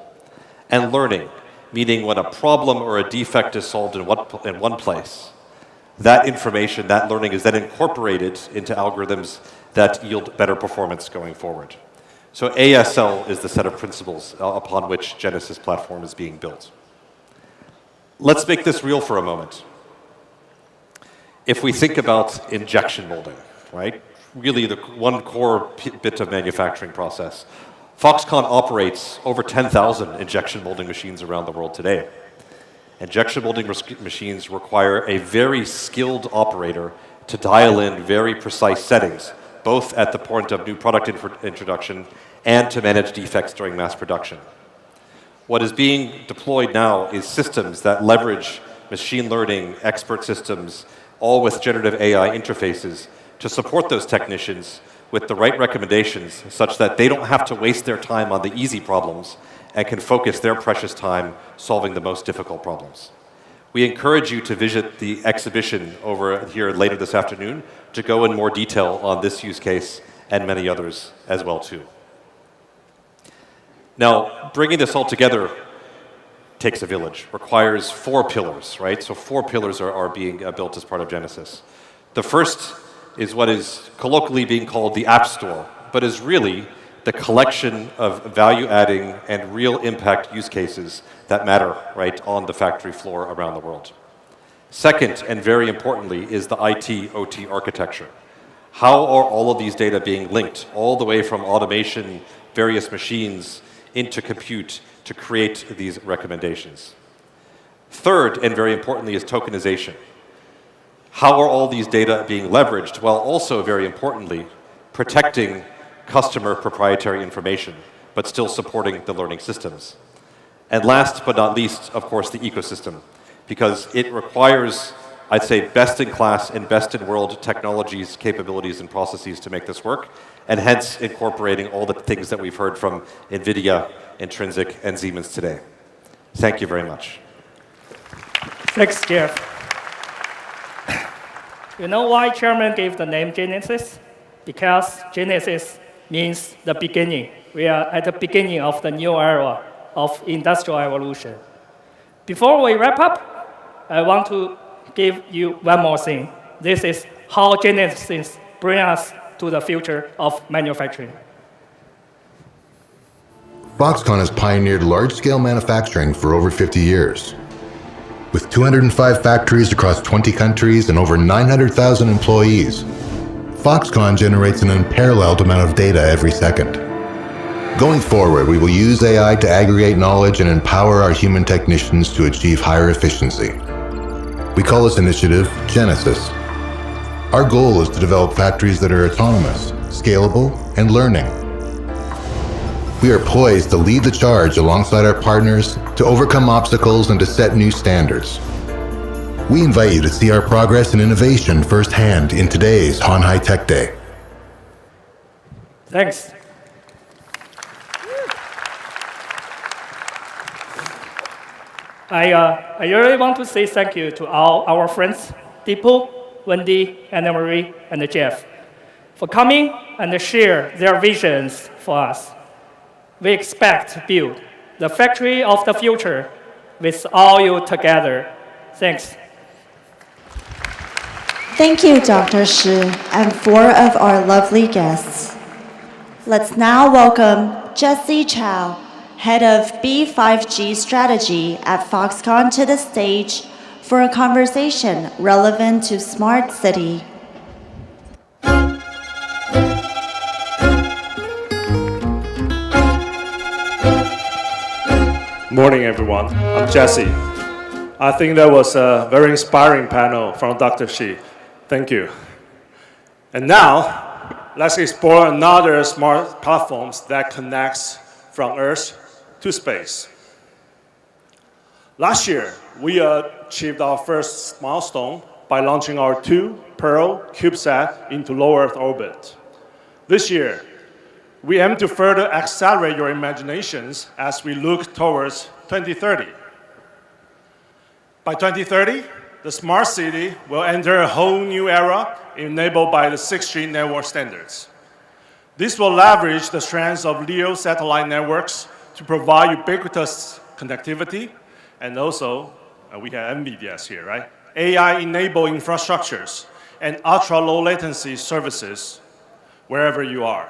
And learning, meaning when a problem or a defect is solved in one place, that information, that learning is then incorporated into algorithms that yield better performance going forward. So ASL is the set of principles upon which Genesis platform is being built. Let's make this real for a moment. If we think about injection molding, right? Really the one core bit of manufacturing process. Foxconn operates over 10,000 injection molding machines around the world today. Injection molding machines require a very skilled operator to dial in very precise settings, both at the point of new product introduction and to manage defects during mass production. What is being deployed now is systems that leverage machine learning, expert systems, all with generative AI interfaces to support those technicians with the right recommendations such that they don't have to waste their time on the easy problems and can focus their precious time solving the most difficult problems. We encourage you to visit the exhibition over here later this afternoon to go in more detail on this use case and many others as well too. Now, bringing this all together takes a village, requires 4 pillars, right? So 4 pillars are being built as part of Genesis. The first is what is colloquially being called the App Store, but is really the collection of value-adding and real impact use cases that matter, right, on the factory floor around the world. Second, and very importantly, is the IT-OT architecture. How are all of these data being linked all the way from automation, various machines, into compute to create these recommendations? Third, and very importantly, is tokenization. How are all these data being leveraged while also, very importantly, protecting customer proprietary information, but still supporting the learning systems? And last but not least, of course, the ecosystem, because it requires, I'd say, best-in-class and best-in-world technologies, capabilities, and processes to make this work, and hence incorporating all the things that we've heard from Nvidia, Intrinsic, and Siemens today. Thank you very much. Thanks, Jeff. You know why Chairman gave the name Genesis? Because Genesis means the beginning. We are at the beginning of the new era of industrial evolution. Before we wrap up, I want to give you one more thing. This is how Genesis brings us to the future of manufacturing. Foxconn has pioneered large-scale manufacturing for over 50 years. With 205 factories across 20 countries and over 900,000 employees, Foxconn generates an unparalleled amount of data every second. Going forward, we will use AI to aggregate knowledge and empower our human technicians to achieve higher efficiency. We call this initiative Genesis. Our goal is to develop factories that are autonomous, scalable, and learning. We are poised to lead the charge alongside our partners to overcome obstacles and to set new standards. We invite you to see our progress and innovation firsthand in today's鴻海Tech Day. Thanks. I really want to say thank you to all our friends, Deepu, Wendy, Anna Marie, and Jeff, for coming and share their visions for us. We expect to build the factory of the future with all you together. Thanks. Thank you, Dr. Shi, and 4 of our lovely guests. Let's now welcome Jesse Chow, Head of B5G Strategy at Foxconn, to the stage for a conversation relevant to Smart City. Morning, everyone. I'm Jesse. I think that was a very inspiring panel from Dr. Shi. Thank you. And now, let's explore another smart platforms that connects from Earth to space. Last year, we achieved our first milestone by launching our 2 Pearl CubeSat into low Earth orbit. This year, we aim to further accelerate your imaginations as we look towards 2030. By 2030, the smart city will enter a whole new era enabled by the 6G network standards. This will leverage the strengths of LEO satellite networks to provide ubiquitous connectivity, and also, we have Nvidia here, right? AI-enabled infrastructures and ultra-low latency services wherever you are.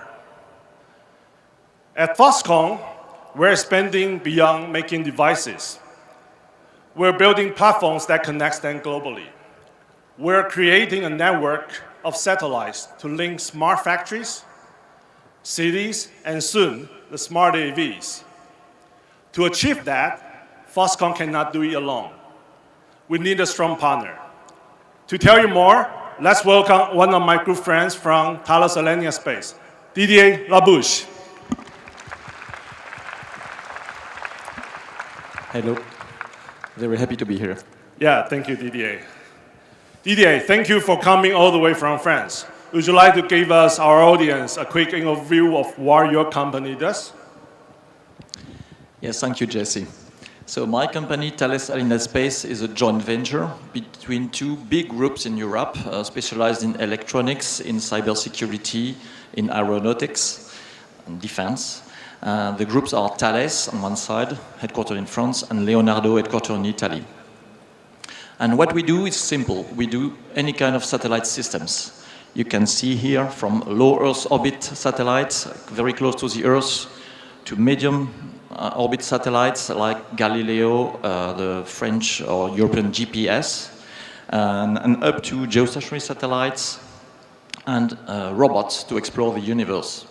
At Foxconn, we're expanding beyond making devices. We're building platforms that connect them globally. We're creating a network of satellites to link smart factories, cities, and soon, the smart AVs. To achieve that, Foxconn cannot do it alone. We need a strong partner. To tell you more, let's welcome one of my good friends from Thales Alenia Space, Didier Labouche. Hello. Very happy to be here. Yeah, thank you, Didier. Didier, thank you for coming all the way from France. Would you like to give us, our audience, a quick overview of what your company does? Yes, thank you, Jesse. So my company, Thales Alenia Space, is a joint venture between 2 big groups in Europe, specialized in electronics, in cybersecurity, in aeronautics, and defense. The groups are Thales on one side, headquartered in France, and Leonardo, headquartered in Italy. And what we do is simple. We do any kind of satellite systems. You can see here from low Earth orbit satellites, very close to the Earth, to medium orbit satellites like Galileo, the French or European GPS, and up to geostationary satellites and robots to explore the universe.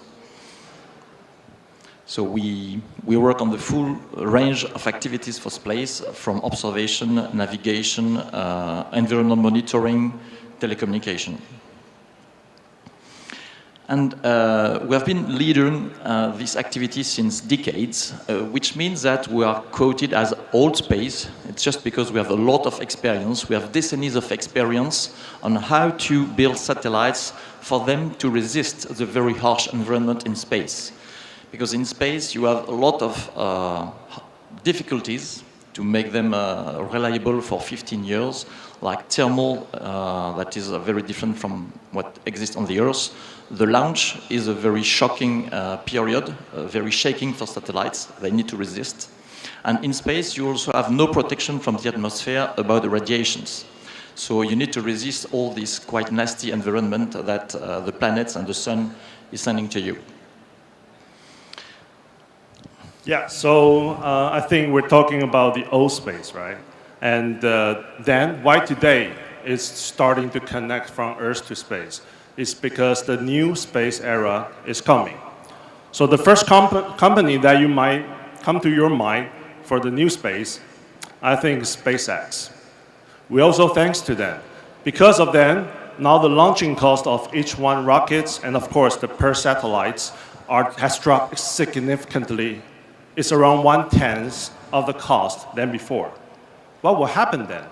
So we work on the full range of activities for space, from observation, navigation, environment monitoring, telecommunication. And we have been leading this activity since decades, which means that we are quoted as old space. It's just because we have a lot of experience. We have decennies of experience on how to build satellites for them to resist the very harsh environment in space. Because in space, you have a lot of difficulties to make them reliable for 15 years, like thermal, that is very different from what exists on the Earth. The launch is a very shocking period, very shaking for satellites. They need to resist. And in space, you also have no protection from the atmosphere about the radiations. So you need to resist all this quite nasty environment that the planets and the sun is sending to you. Yeah, so I think we're talking about the old space, right? And then why today is starting to connect from Earth to space? It's because the new space era is coming. So the first company that you might come to your mind for the new space, I think is SpaceX. We also thanks to them. Because of them, now the launching cost of each one rockets and of course the per satellites has dropped significantly. It's around 1/10 of the cost than before. What will happen then?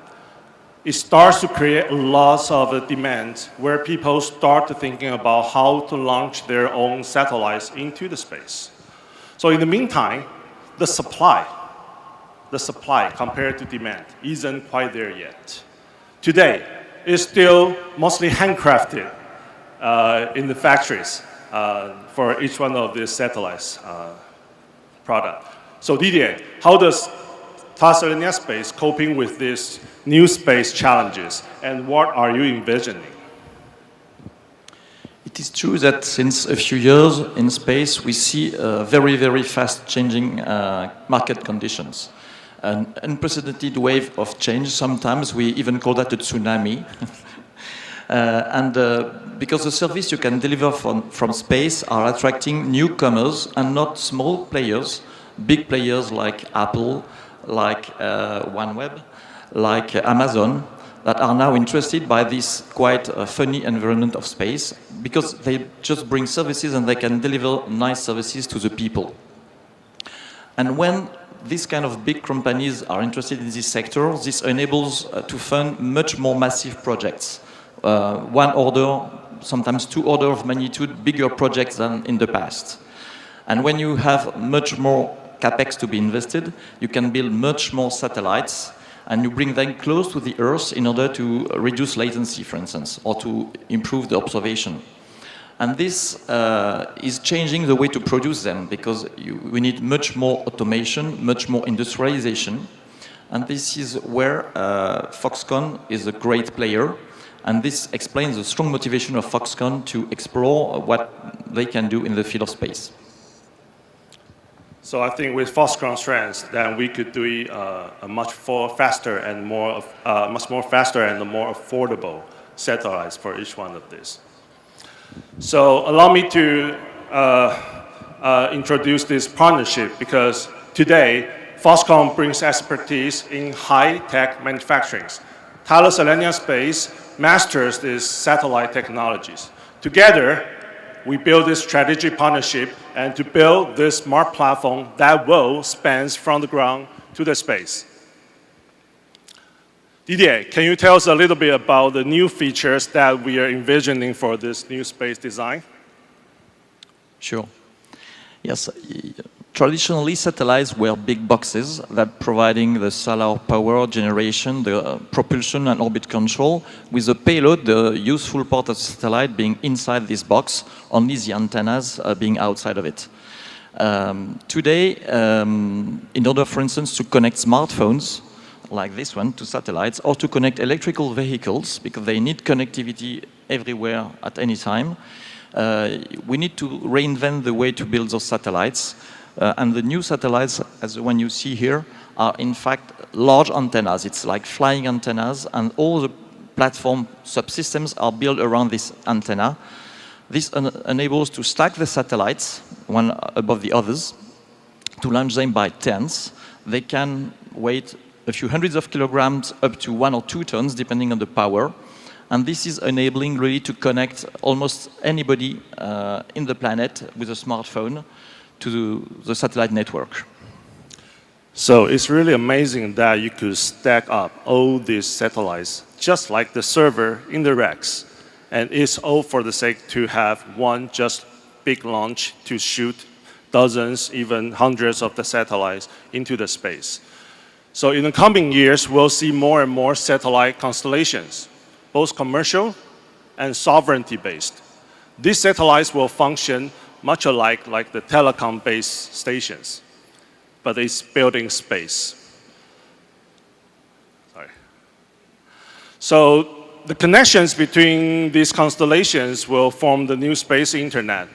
It starts to create lots of demand where people start to thinking about how to launch their own satellites into the space. So in the meantime, the supply compared to demand isn't quite there yet. Today, it's still mostly handcrafted in the factories for each one of these satellites product. So Didier, how does Thales Alenia Space coping with these new space challenges, and what are you envisioning? It is true that since a few years in space, we see very, very fast changing market conditions. An unprecedented wave of change. Sometimes we even call that a tsunami. Because the service you can deliver from space are attracting newcomers and not small players, big players like Apple, like OneWeb, like Amazon, that are now interested by this quite funny environment of space because they just bring services and they can deliver nice services to the people. And when these kind of big companies are interested in this sector, this enables to fund much more massive projects. One order, sometimes 2 orders of magnitude bigger projects than in the past. And when you have much more capex to be invested, you can build much more satellites, and you bring them close to the Earth in order to reduce latency, for instance, or to improve the observation. And this is changing the way to produce them, because we need much more automation, much more industrialization. And this is where Foxconn is a great player. And this explains the strong motivation of Foxconn to explore what they can do in the field of space. So I think with Foxconn's strengths, then we could do a much faster and more affordable satellites for each one of these. So allow me to introduce this partnership, because today Foxconn brings expertise in high-tech manufacturing. Thales Alenia Space masters these satellite technologies. Together, we build this strategic partnership and to build this smart platform that will span from the ground to the space. Didier, can you tell us a little bit about the new features that we are envisioning for this new space design? Sure. Yes. Traditionally, satellites were big boxes that providing the solar power generation, the propulsion and orbit control, with the payload, the useful part of the satellite being inside this box, only the antennas being outside of it. Today, in order, for instance, to connect smartphones, like this one, to satellites, or to connect electrical vehicles, because they need connectivity everywhere at any time, we need to reinvent the way to build those satellites. And the new satellites, as the one you see here, are in fact large antennas. It's like flying antennas, and all the platform subsystems are built around this antenna. This enables to stack the satellites, one above the others, to launch them by tens. They can weigh a few hundreds of kilograms up to 1 or 2 tons, depending on the power. And this is enabling really to connect almost anybody in the planet with a smartphone to the satellite network. So it's really amazing that you could stack up all these satellites, just like the server in the racks. And it's all for the sake to have one just big launch to shoot dozens, even hundreds of the satellites into the space. So in the coming years, we'll see more and more satellite constellations, both commercial and sovereignty-based. These satellites will function much alike like the telecom-based stations, but it's building space. Sorry. So the connections between these constellations will form the new space internet,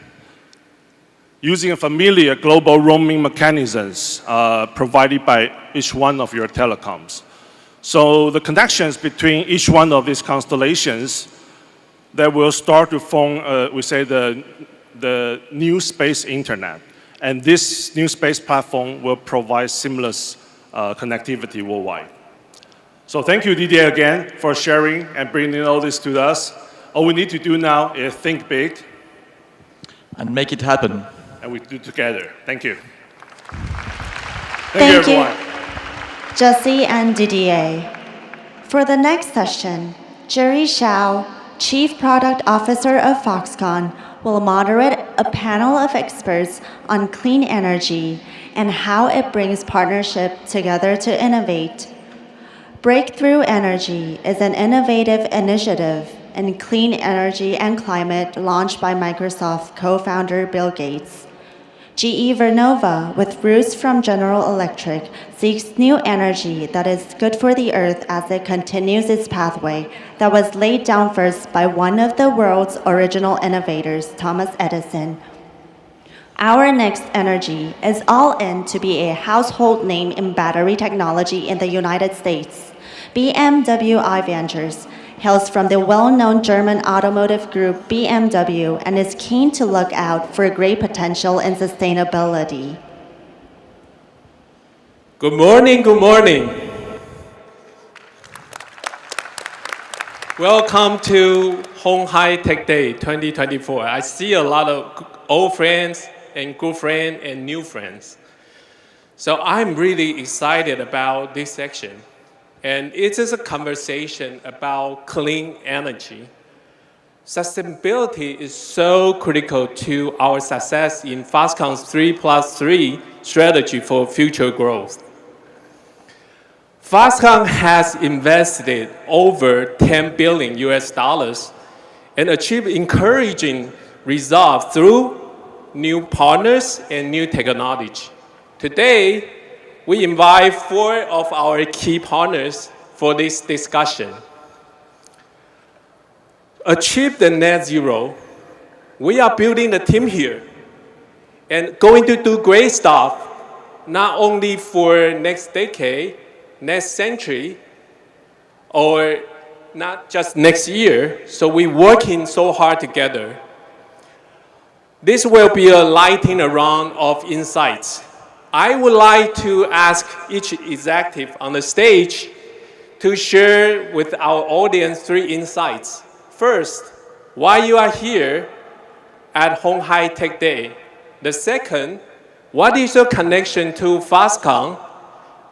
using a familiar global roaming mechanisms provided by each one of your telecoms. So the connections between each one of these constellations that will start to form, we say, the new space internet. And this new space platform will provide seamless connectivity worldwide. So thank you, Didier, again, for sharing and bringing all this to us. All we need to do now is think big. And make it happen. And we do it together. Thank you. Thank you, everyone. Jesse and Didier. For the next session, Jerry Xiao, Chief Product Officer of Foxconn, will moderate a panel of experts on clean energy and how it brings partnership together to innovate. Breakthrough Energy is an innovative initiative in clean energy and climate launched by Microsoft co-founder Bill Gates. GE Vernova, with roots from General Electric, seeks new energy that is good for the Earth as it continues its pathway that was laid down first by one of the world's original innovators, Thomas Edison. Our next energy is all in to be a household name in battery technology in the United States. BMW i Ventures hails from the well-known German automotive group BMW and is keen to look out for great potential in sustainability. Good morning, good morning. Welcome to鴻海Tech Day 2024. I see a lot of old friends and good friends and new friends. So I'm really excited about this section. And it is a conversation about clean energy. Sustainability is so critical to our success in Foxconn's 3+3 strategy for future growth. Foxconn has invested over $10 billion and achieved encouraging results through new partners and new technology. Today, we invite 4 of our key partners for this discussion. Achieve the net zero. We are building a team here and going to do great stuff, not only for next decade, next century, or not just next year. So we're working so hard together. This will be a lightning round of insights. I would like to ask each executive on the stage to share with our audience 3 insights. First, why you are here at鴻海Tech Day. The second, what is your connection to Foxconn?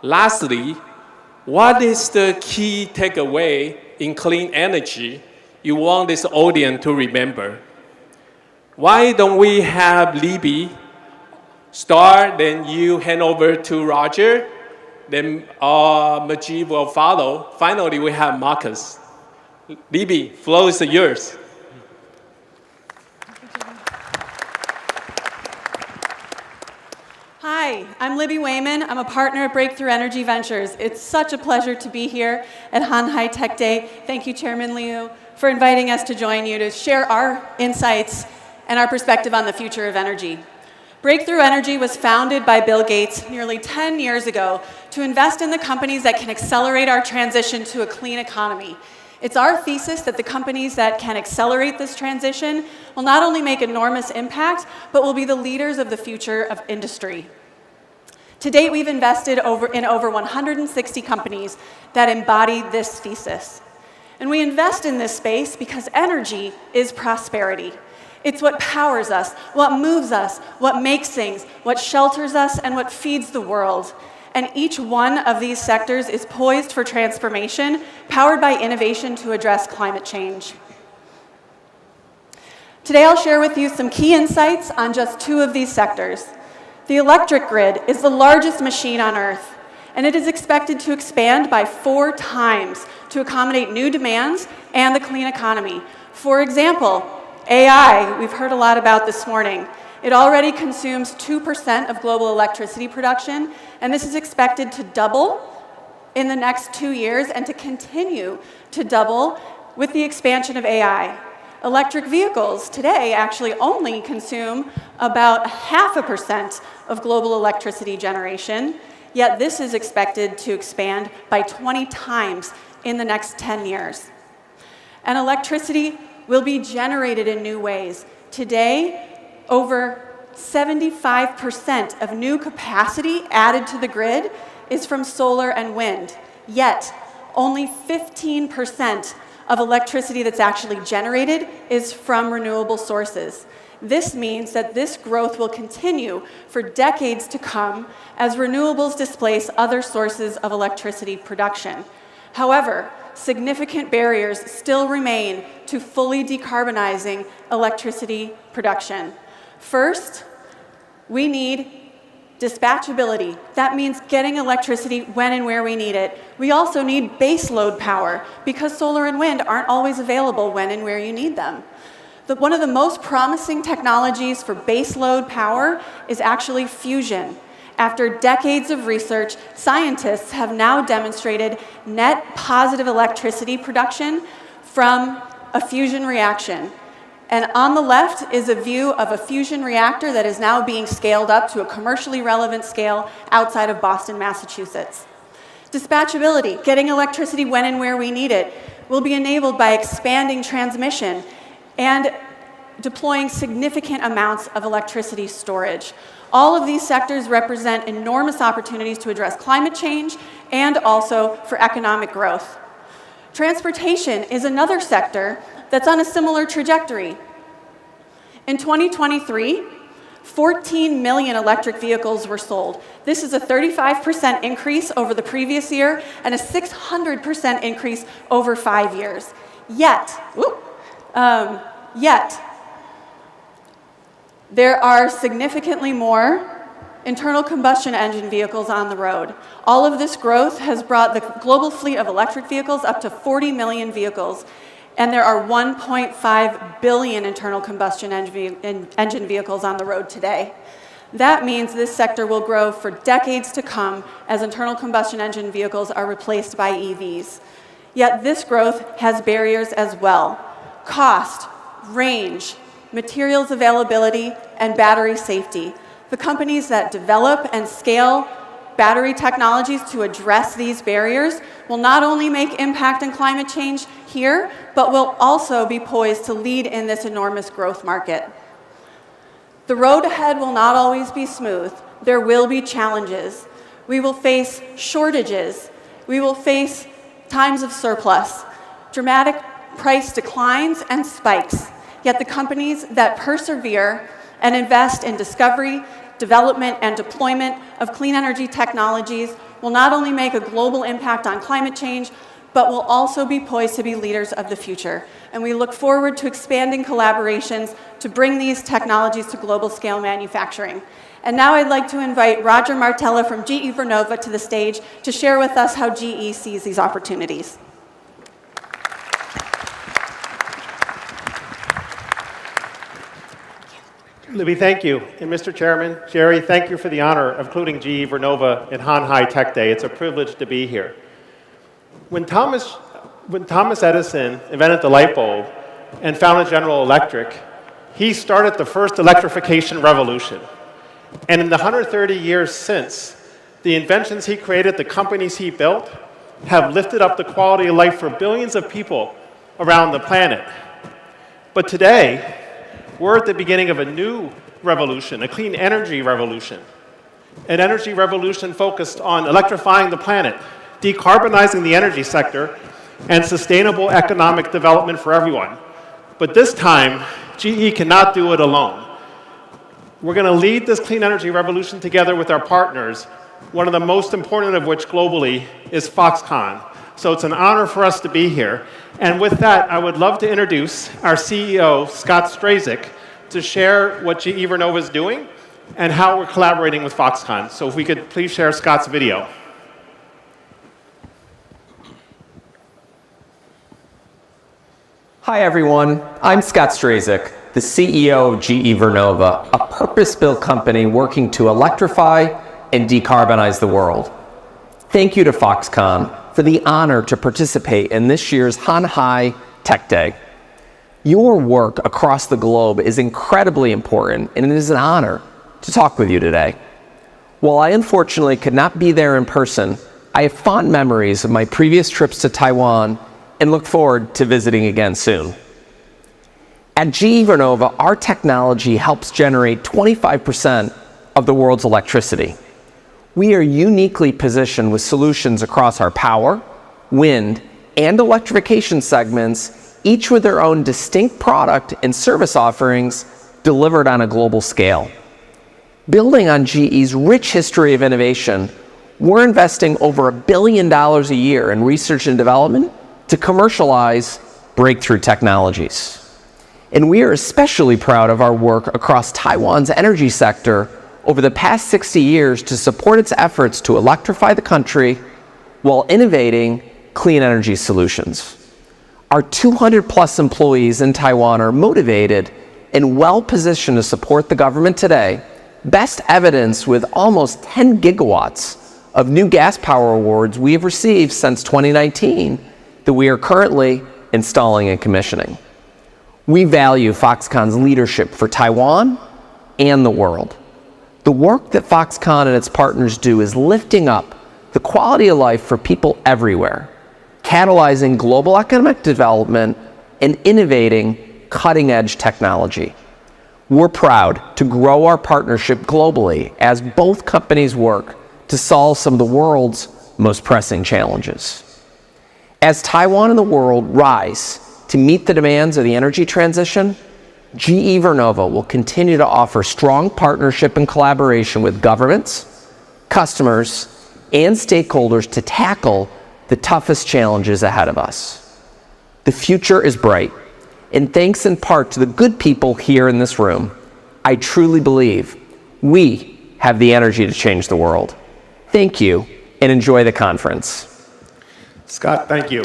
Lastly, what is the key takeaway in clean energy you want this audience to remember? Why don't we have Libby start, then you hand over to Roger, then Majid will follow. Finally, we have Marcus. Libby, floor is yours. Hi, I'm Libby Wayman. I'm a partner at Breakthrough Energy Ventures. It's such a pleasure to be here at鴻海Tech Day. Thank you, Chairman Liu, for inviting us to join you to share our insights and our perspective on the future of energy. Breakthrough Energy was founded by Bill Gates nearly 10 years ago to invest in the companies that can accelerate our transition to a clean economy. It's our thesis that the companies that can accelerate this transition will not only make enormous impact, but will be the leaders of the future of industry. To date, we've invested in over 160 companies that embody this thesis. And we invest in this space because energy is prosperity. It's what powers us, what moves us, what makes things, what shelters us, and what feeds the world. And each one of these sectors is poised for transformation, powered by innovation to address climate change. Today, I'll share with you some key insights on just 2 of these sectors. The electric grid is the largest machine on Earth, and it is expected to expand by 4 times to accommodate new demands and the clean economy. For example, AI, we've heard a lot about this morning. It already consumes 2% of global electricity production, and this is expected to double in the next 2 years and to continue to double with the expansion of AI. Electric vehicles today actually only consume about 0.5% of global electricity generation, yet this is expected to expand by 20 times in the next 10 years. And electricity will be generated in new ways. Today, over 75% of new capacity added to the grid is from solar and wind, yet only 15% of electricity that's actually generated is from renewable sources. This means that this growth will continue for decades to come as renewables displace other sources of electricity production. However, significant barriers still remain to fully decarbonizing electricity production. First, we need dispatchability. That means getting electricity when and where we need it. We also need base load power because solar and wind aren't always available when and where you need them. One of the most promising technologies for base load power is actually fusion. After decades of research, scientists have now demonstrated net positive electricity production from a fusion reaction. And on the left is a view of a fusion reactor that is now being scaled up to a commercially relevant scale outside of Boston, Massachusetts. Dispatchability, getting electricity when and where we need it, will be enabled by expanding transmission and deploying significant amounts of electricity storage. All of these sectors represent enormous opportunities to address climate change and also for economic growth. Transportation is another sector that's on a similar trajectory. In 2023, 14 million electric vehicles were sold. This is a 35% increase over the previous year and a 600% increase over 5 years. Yet, there are significantly more internal combustion engine vehicles on the road. All of this growth has brought the global fleet of electric vehicles up to 40 million vehicles, and there are 1.5 billion internal combustion engine vehicles on the road today. That means this sector will grow for decades to come as internal combustion engine vehicles are replaced by EVs. Yet this growth has barriers as well: cost, range, materials availability, and battery safety. The companies that develop and scale battery technologies to address these barriers will not only make impact in climate change here, but will also be poised to lead in this enormous growth market. The road ahead will not always be smooth. There will be challenges. We will face shortages. We will face times of surplus, dramatic price declines and spikes. Yet the companies that persevere and invest in discovery, development, and deployment of clean energy technologies will not only make a global impact on climate change, but will also be poised to be leaders of the future. And we look forward to expanding collaborations to bring these technologies to global scale manufacturing. And now I'd like to invite Roger Martella from GE Vernova to the stage to share with us how GE sees these opportunities. Libby, thank you. And Mr. Chairman, Jerry, thank you for the honor of including GE Vernova in Hanhai Tech Day. It's a privilege to be here. When Thomas Edison invented the light bulb and founded General Electric, he started the first electrification revolution. And in the 130 years since, the inventions he created, the companies he built, have lifted up the quality of life for billions of people around the planet. But today, we're at the beginning of a new revolution, a clean energy revolution. An energy revolution focused on electrifying the planet, decarbonizing the energy sector, and sustainable economic development for everyone. But this time, GE cannot do it alone. We're going to lead this clean energy revolution together with our partners, one of the most important of which globally is Foxconn. So it's an honor for us to be here. And with that, I would love to introduce our CEO, Scott Strazik, to share what GE Vernova is doing and how we're collaborating with Foxconn. So if we could please share Scott's video. Hi everyone, I'm Scott Strazik, the CEO of GE Vernova, a purpose-built company working to electrify and decarbonize the world. Thank you to Foxconn for the honor to participate in this year's Hanhai Tech Day. Your work across the globe is incredibly important, and it is an honor to talk with you today. While I unfortunately could not be there in person, I have fond memories of my previous trips to Taiwan and look forward to visiting again soon. At GE Vernova, our technology helps generate 25% of the world's electricity. We are uniquely positioned with solutions across our power, wind, and electrification segments, each with their own distinct product and service offerings delivered on a global scale. Building on GE's rich history of innovation, we're investing over $1 billion a year in research and development to commercialize breakthrough technologies. And we are especially proud of our work across Taiwan's energy sector over the past 60 years to support its efforts to electrify the country while innovating clean energy solutions. Our 200+ employees in Taiwan are motivated and well-positioned to support the government today, best evidenced with almost 10 gigawatts of new gas power awards we have received since 2019 that we are currently installing and commissioning. We value Foxconn's leadership for Taiwan and the world. The work that Foxconn and its partners do is lifting up the quality of life for people everywhere, catalyzing global economic development and innovating cutting-edge technology. We're proud to grow our partnership globally as both companies work to solve some of the world's most pressing challenges. As Taiwan and the world rise to meet the demands of the energy transition, GE Vernova will continue to offer strong partnership and collaboration with governments, customers, and stakeholders to tackle the toughest challenges ahead of us. The future is bright, and thanks in part to the good people here in this room, I truly believe we have the energy to change the world. Thank you, and enjoy the conference. Scott, thank you.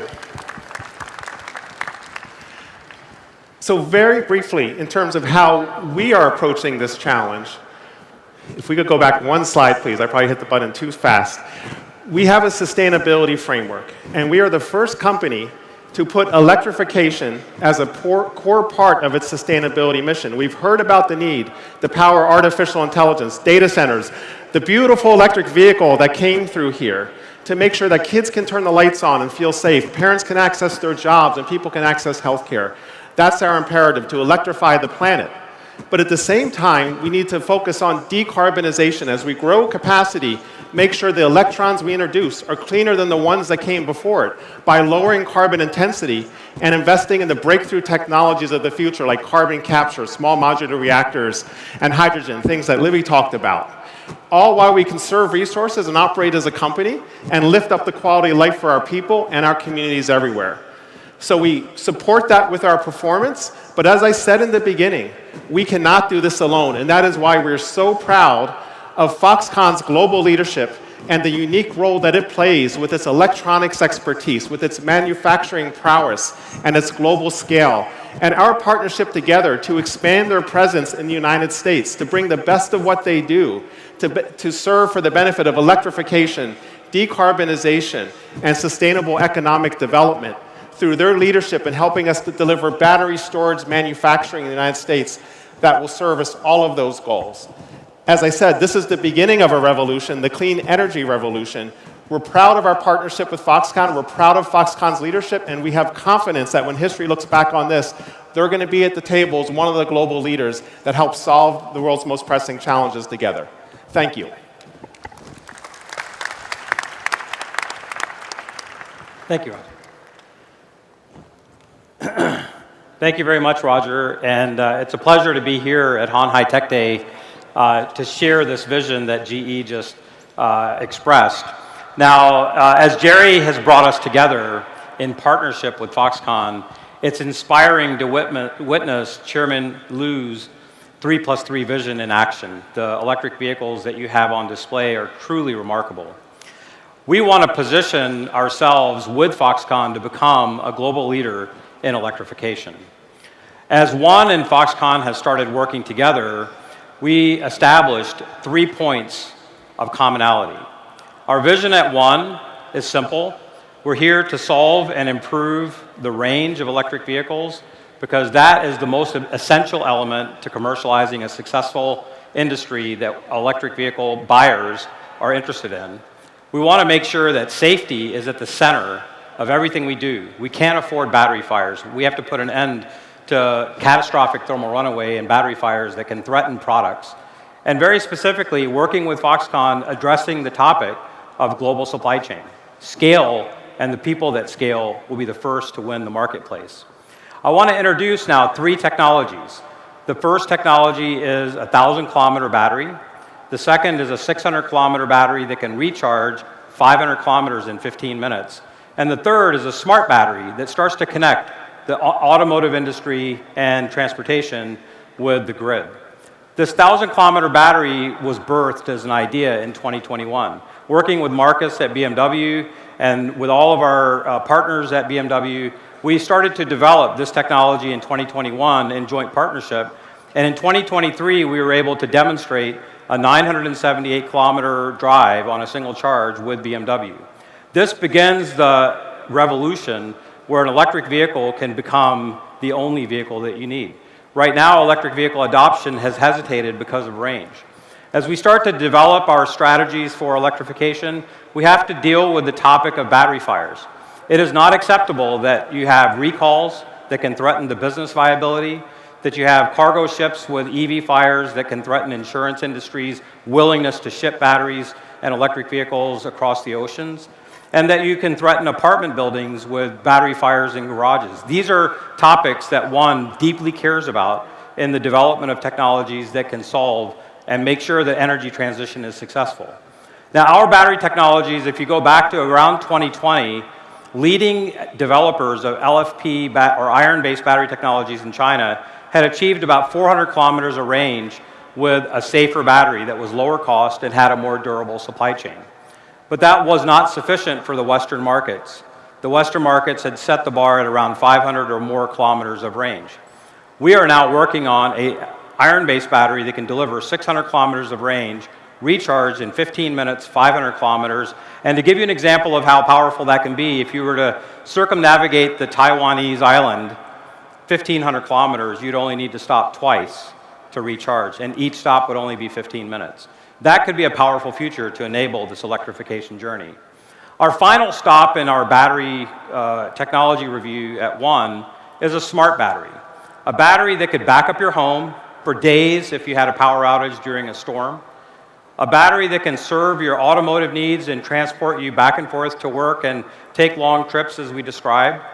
So very briefly, in terms of how we are approaching this challenge, if we could go back one slide, please. I probably hit the button too fast. We have a sustainability framework, and we are the first company to put electrification as a core part of its sustainability mission. We've heard about the need to power artificial intelligence, data centers, the beautiful electric vehicle that came through here to make sure that kids can turn the lights on and feel safe, parents can access their jobs, and people can access healthcare. That's our imperative, to electrify the planet. But at the same time, we need to focus on decarbonization. As we grow capacity, make sure the electrons we introduce are cleaner than the ones that came before it by lowering carbon intensity and investing in the breakthrough technologies of the future like carbon capture, small modular reactors, and hydrogen, things that Libby talked about. All while we conserve resources and operate as a company and lift up the quality of life for our people and our communities everywhere. So we support that with our performance, but as I said in the beginning, we cannot do this alone, and that is why we're so proud of Foxconn's global leadership and the unique role that it plays with its electronics expertise, with its manufacturing prowess, and its global scale, and our partnership together to expand their presence in the United States, to bring the best of what they do, to serve for the benefit of electrification, decarbonization, and sustainable economic development through their leadership in helping us to deliver battery storage manufacturing in the United States that will service all of those goals. As I said, this is the beginning of a revolution, the clean energy revolution. We're proud of our partnership with Foxconn, we're proud of Foxconn's leadership, and we have confidence that when history looks back on this, they're going to be at the table as one of the global leaders that help solve the world's most pressing challenges together. Thank you. Thank you, Roger. Thank you very much, Roger. And it's a pleasure to be here at鴻海Tech Day to share this vision that GE just expressed. Now, as Jerry has brought us together in partnership with Foxconn, it's inspiring to witness Chairman Liu's 3+3 vision in action. The electric vehicles that you have on display are truly remarkable. We want to position ourselves with Foxconn to become a global leader in electrification. As One and Foxconn have started working together, we established 3 points of commonality. Our vision at One is simple. We're here to solve and improve the range of electric vehicles because that is the most essential element to commercializing a successful industry that electric vehicle buyers are interested in. We want to make sure that safety is at the center of everything we do. We can't afford battery fires. We have to put an end to catastrophic thermal runaway and battery fires that can threaten products. And very specifically, working with Foxconn, addressing the topic of global supply chain. Scale and the people that scale will be the first to win the marketplace. I want to introduce now 3 technologies. The first technology is a 1,000-kilometer battery. The second is a 600-kilometer battery that can recharge 500 kilometers in 15 minutes. And the third is a smart battery that starts to connect the automotive industry and transportation with the grid. This 1,000-kilometer battery was birthed as an idea in 2021. Working with Marcus at BMW and with all of our partners at BMW, we started to develop this technology in 2021 in joint partnership. And in 2023, we were able to demonstrate a 978-kilometer drive on a single charge with BMW. This begins the revolution where an electric vehicle can become the only vehicle that you need. Right now, electric vehicle adoption has hesitated because of range. As we start to develop our strategies for electrification, we have to deal with the topic of battery fires. It is not acceptable that you have recalls that can threaten the business viability, that you have cargo ships with EV fires that can threaten insurance industries' willingness to ship batteries and electric vehicles across the oceans, and that you can threaten apartment buildings with battery fires in garages. These are topics that One deeply cares about in the development of technologies that can solve and make sure that energy transition is successful. Now, our battery technologies, if you go back to around 2020, leading developers of LFP or iron-based battery technologies in China had achieved about 400 kilometers of range with a safer battery that was lower cost and had a more durable supply chain. But that was not sufficient for the Western markets. The Western markets had set the bar at around 500 or more kilometers of range. We are now working on an iron-based battery that can deliver 600 kilometers of range, recharge in 15 minutes, 500 kilometers. And to give you an example of how powerful that can be, if you were to circumnavigate the Taiwanese island 1,500 kilometers, you'd only need to stop twice to recharge, and each stop would only be 15 minutes. That could be a powerful future to enable this electrification journey. Our final stop in our battery technology review at ONE is a smart battery. A battery that could back up your home for days if you had a power outage during a storm. A battery that can serve your automotive needs and transport you back and forth to work and take long trips as we described.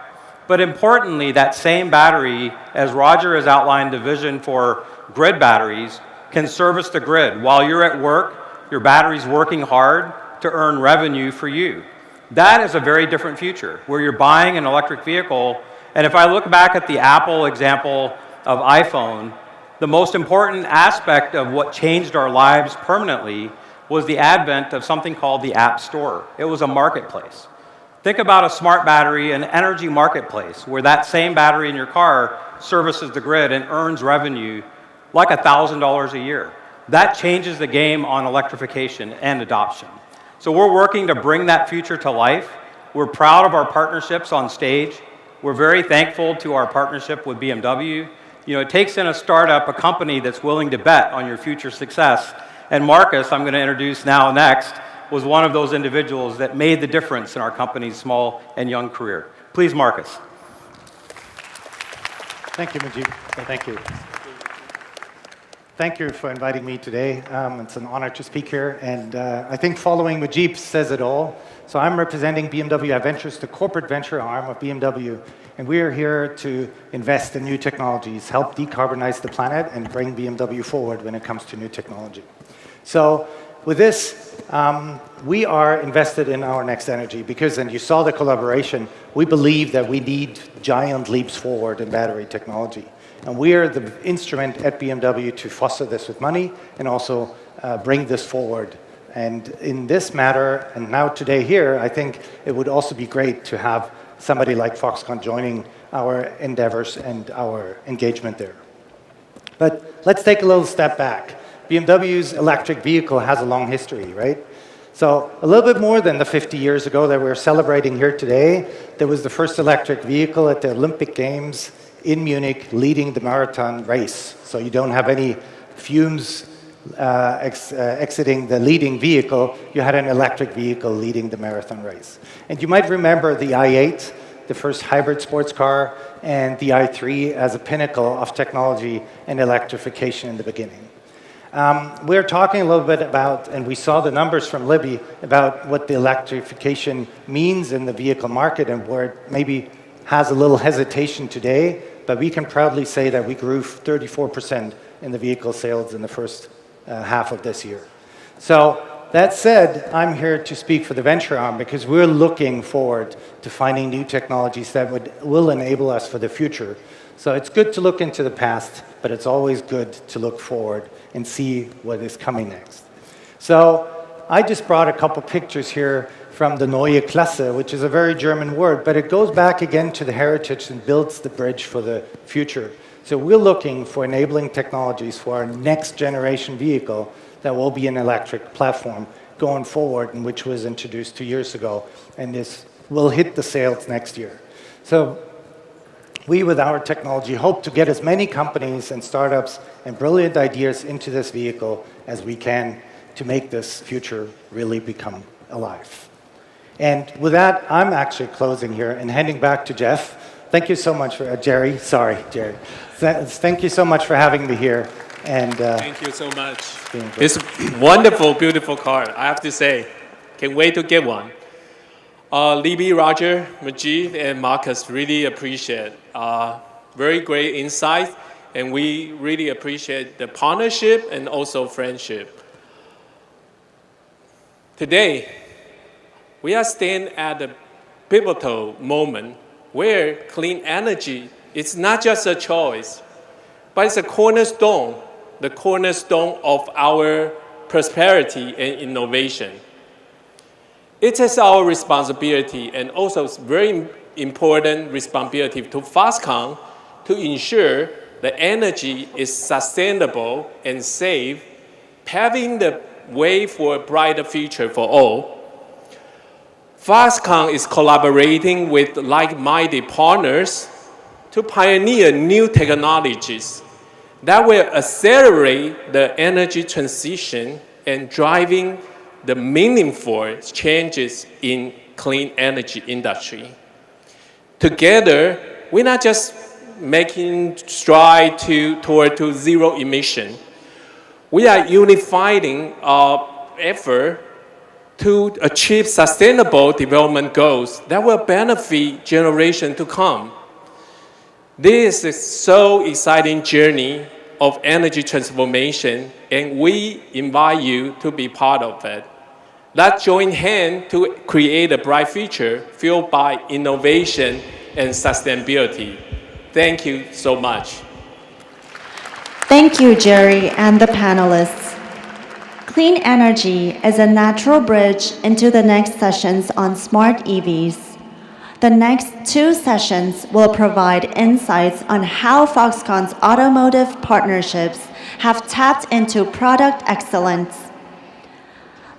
But importantly, that same battery, as Roger has outlined the vision for grid batteries, can service the grid. While you're at work, your battery's working hard to earn revenue for you. That is a very different future, where you're buying an electric vehicle. And if I look back at the Apple example of iPhone, the most important aspect of what changed our lives permanently was the advent of something called the App Store. It was a marketplace. Think about a smart battery, an energy marketplace, where that same battery in your car services the grid and earns revenue like $1,000 a year. That changes the game on electrification and adoption. So we're working to bring that future to life. We're proud of our partnerships on stage. We're very thankful to our partnership with BMW. You know, it takes in a startup, a company that's willing to bet on your future success. And Marcus, I'm going to introduce now next, was one of those individuals that made the difference in our company's small and young career. Please, Marcus. Thank you, Majid. Thank you. Thank you for inviting me today. It's an honor to speak here. And I think following Majid says it all. So I'm representing BMW Ventures, the corporate venture arm of BMW. And we are here to invest in new technologies, help decarbonize the planet, and bring BMW forward when it comes to new technology. So with this, we are invested in our next energy because, and you saw the collaboration, we believe that we need giant leaps forward in battery technology. And we are the instrument at BMW to foster this with money and also bring this forward. And in this matter, and now today here, I think it would also be great to have somebody like Foxconn joining our endeavors and our engagement there. But let's take a little step back. BMW's electric vehicle has a long history, right? So a little bit more than the 50 years ago that we're celebrating here today, there was the first electric vehicle at the Olympic Games in Munich leading the marathon race. So you don't have any fumes exiting the leading vehicle, you had an electric vehicle leading the marathon race. And you might remember the i8, the first hybrid sports car, and the i3 as a pinnacle of technology and electrification in the beginning. We're talking a little bit about, and we saw the numbers from Libby, about what the electrification means in the vehicle market and where it maybe has a little hesitation today, but we can proudly say that we grew 34% in the vehicle sales in the first half of this year. So that said, I'm here to speak for the venture arm because we're looking forward to finding new technologies that will enable us for the future. So it's good to look into the past, but it's always good to look forward and see what is coming next. So I just brought a couple pictures here from the Neue Klasse, which is a very German word, but it goes back again to the heritage and builds the bridge for the future. So we're looking for enabling technologies for our next generation vehicle that will be an electric platform going forward, and which was introduced 2 years ago, and this will hit the sales next year. So we, with our technology, hope to get as many companies and startups and brilliant ideas into this vehicle as we can to make this future really become alive. And with that, I'm actually closing here and handing back to Jeff. Thank you so much for, Jerry. Sorry, Jerry. Thank you so much for having me here. And thank you so much. It's a wonderful, beautiful car, I have to say. Can't wait to get one. Libby, Roger, Majid, and Marcus really appreciate very great insight and we really appreciate the partnership and also friendship. Today, we are standing at a pivotal moment where clean energy is not just a choice, but it's a cornerstone, the cornerstone of our prosperity and innovation. It is our responsibility and also very important responsibility to Foxconn to ensure the energy is sustainable and safe, paving the way for a brighter future for all. Foxconn is collaborating with like-minded partners to pioneer new technologies that will accelerate the energy transition and driving the meaningful changes in clean energy industry. Together, we're not just making stride toward zero emission. We are unifying our effort to achieve sustainable development goals that will benefit generations to come. This is so exciting journey of energy transformation, and we invite you to be part of it. Let's join hands to create a bright future fueled by innovation and sustainability. Thank you so much. Thank you, Jerry, and the panelists. Clean energy is a natural bridge into the next sessions on smart EVs. The next two sessions will provide insights on how Foxconn's automotive partnerships have tapped into product excellence.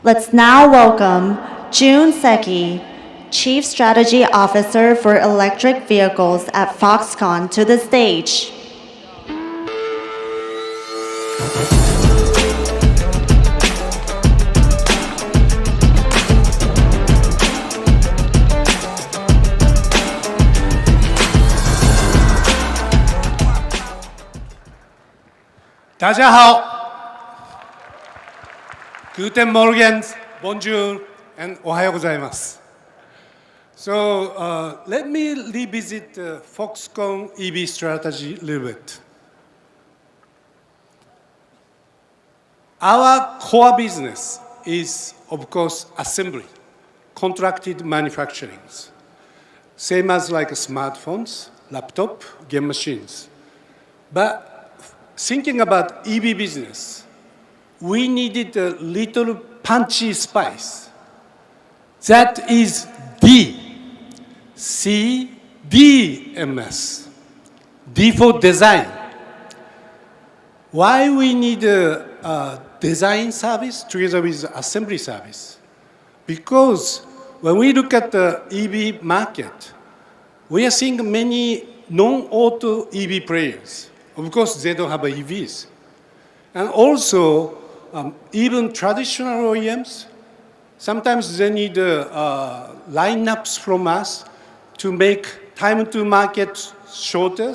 Let's now welcome Jun Seki, Chief Strategy Officer for Electric Vehicles at Foxconn, to the stage. Guten Morgen, bonjour, and ohayo gozaimasu. So let me revisit Foxconn EV strategy a little bit. Our core business is, of course, assembly, contracted manufacturing, same as like smartphones, laptop, game machines. But thinking about EV business, we needed a little punchy spice. That is DMS. D for design. Why we need a design service together with assembly service? Because when we look at the EV market, we are seeing many non-auto EV players. Of course, they don't have EVs. And also, even traditional OEMs, sometimes they need lineups from us to make time to market shorter,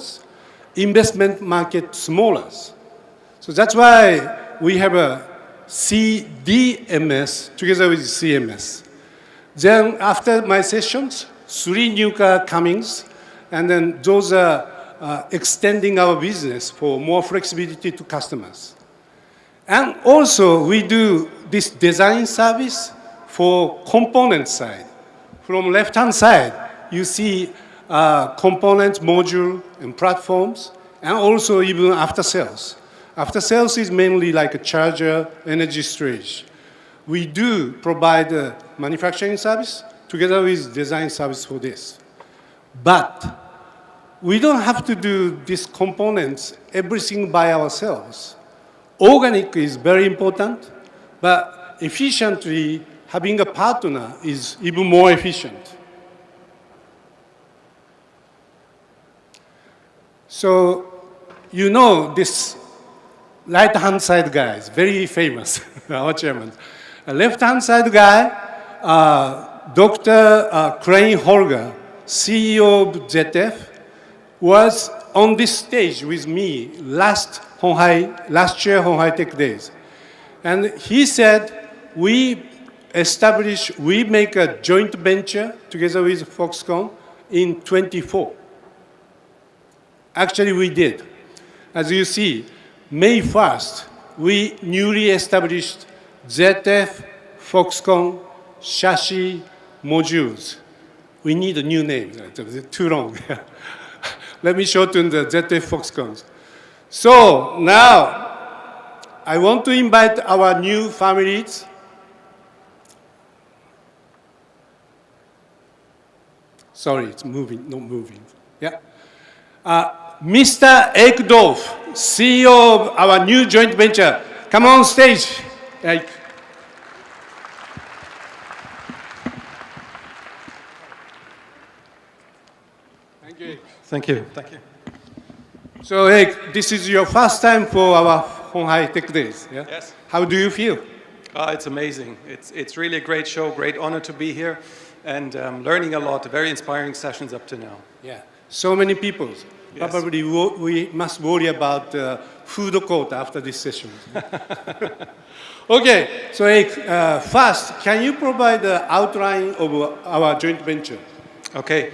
investment market smaller. So that's why we have a CDMS together with CMS. Then after my sessions, 3 new car comings, and then those are extending our business for more flexibility to customers. And also, we do this design service for component side. From left-hand side, you see components, module, and platforms, and also even after sales. After sales is mainly like a charger, energy storage. We do provide a manufacturing service together with design service for this. But we don't have to do these components, everything by ourselves. Organic is very important, but efficiently having a partner is even more efficient. So, you know this right-hand side guy is very famous, our chairman. Left-hand side guy, Dr. Crane Holger, CEO of ZF, was on this stage with me last year Honghai Tech Days. And he said, we make a joint venture together with Foxconn in 24. Actually, we did. As you see, May 1st, we newly established ZF Foxconn chassis modules. We need a new name. It's too long. Let me shorten the ZF Foxconns. So now, I want to invite our new families. Sorry, it's moving, not moving. Yeah. Mr. Ekdorf, CEO of our new joint venture. Come on stage, Eik. Thank you. Thank you. Thank you. So, Eik, this is your first time for our Honghai Tech Days. Yeah? Yes. How do you feel? It's amazing. It's really a great show, great honor to be here, and learning a lot, very inspiring sessions up to now. Yeah. So many people. Yes. Probably we must worry about food court after this session. Okay, so first, can you provide the outline of our joint venture? Okay,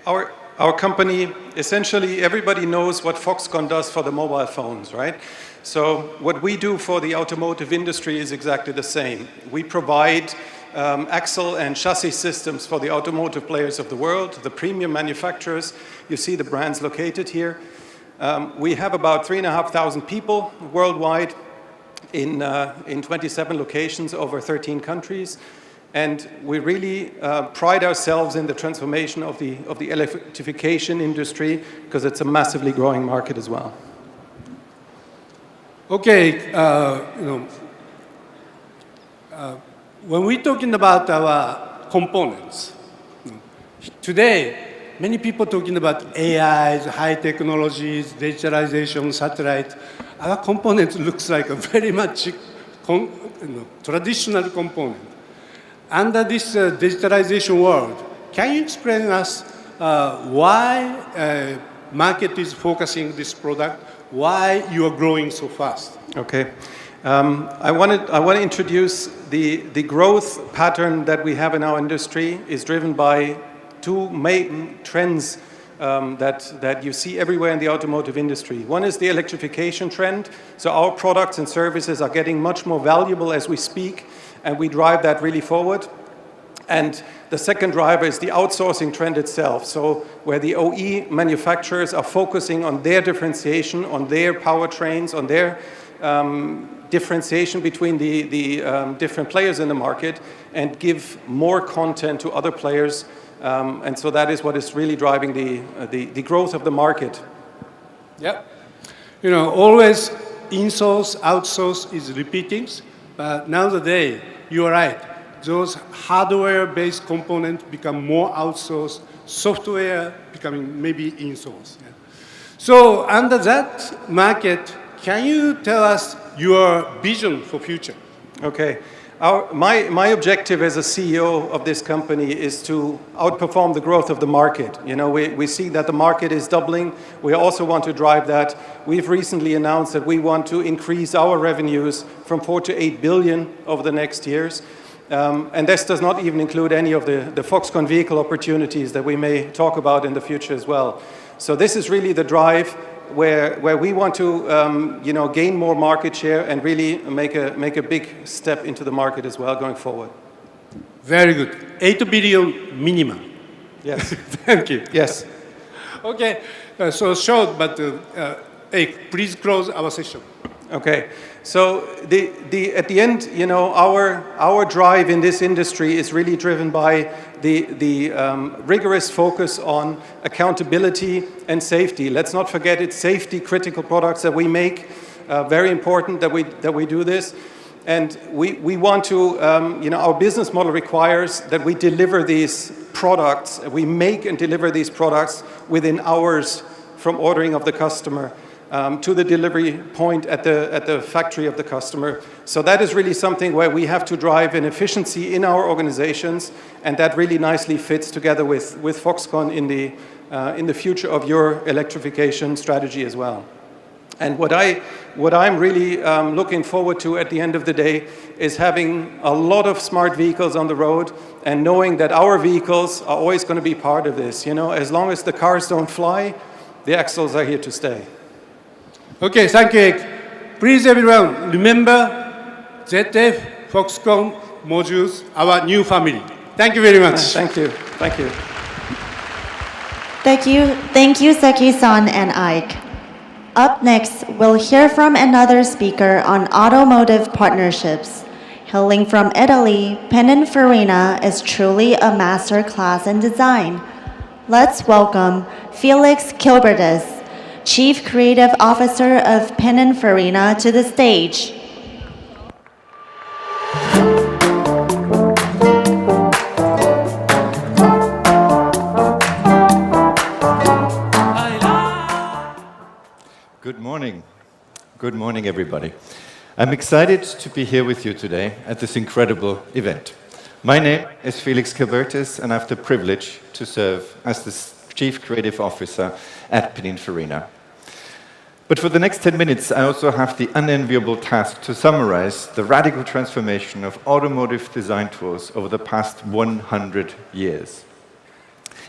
our company, essentially everybody knows what Foxconn does for the mobile phones, right? So what we do for the automotive industry is exactly the same. We provide axle and chassis systems for the automotive players of the world, the premium manufacturers. You see the brands located here. We have about 3,500 people worldwide in 27 locations over 13 countries. And we really pride ourselves in the transformation of the electrification industry because it's a massively growing market as well. Okay, when we're talking about our components, today, many people talking about AIs, high technologies, digitalization, satellite. Our component looks like a very much traditional component. Under this digitalization world, can you explain us why market is focusing this product, why you are growing so fast? Okay. I want to introduce the growth pattern that we have in our industry is driven by two main trends that you see everywhere in the automotive industry. One is the electrification trend. So our products and services are getting much more valuable as we speak, and we drive that really forward. And the second driver is the outsourcing trend itself. So where the OE manufacturers are focusing on their differentiation, on their powertrains, on their differentiation between the different players in the market and give more content to other players. And so that is what is really driving the growth of the market. Yeah. You know, always in-source, outsource is repeating, but nowadays, you are right. Those hardware-based components become more outsourced, software becoming maybe in-source. Yeah. So under that market, can you tell us your vision for future? Okay. My objective as a CEO of this company is to outperform the growth of the market. You know, we see that the market is doubling. We also want to drive that. We've recently announced that we want to increase our revenues from 4 to 8 billion over the next years. And this does not even include any of the Foxconn vehicle opportunities that we may talk about in the future as well. So this is really the drive where we want to gain more market share and really make a big step into the market as well going forward. Very good. 8 billion minimum. Yes. Thank you. Yes. Okay. So short, but please close our session. Okay. So at the end, you know, our drive in this industry is really driven by the rigorous focus on accountability and safety. Let's not forget it's safety critical products that we make. Very important that we do this. And we want to, our business model requires that we deliver these products, we make and deliver these products within hours from ordering of the customer. To the delivery point at the factory of the customer. So that is really something where we have to drive an efficiency in our organizations, and that really nicely fits together with Foxconn in the future of your electrification strategy as well. And what I'm really looking forward to at the end of the day is having a lot of smart vehicles on the road and knowing that our vehicles are always going to be part of this. You know, as long as the cars don't fly, the axles are here to stay. Okay, thank you. Please, everyone, remember ZF Foxconn modules, our new family. Thank you very much. Thank you. Thank you. Thank you, Seki-san and Ike. Up next, we'll hear from another speaker on automotive partnerships. Hailing from Italy, Pininfarina is truly a master class in design. Let's welcome Felix Kilbertus, Chief Creative Officer of Pininfarina, to the stage. Good morning. Good morning, everybody. I'm excited to be here with you today at this incredible event. My name is Felix Kilbertus, and I have the privilege to serve as the Chief Creative Officer at Pininfarina. But for the next 10 minutes, I also have the unenviable task to summarize the radical transformation of automotive design tools over the past 100 years,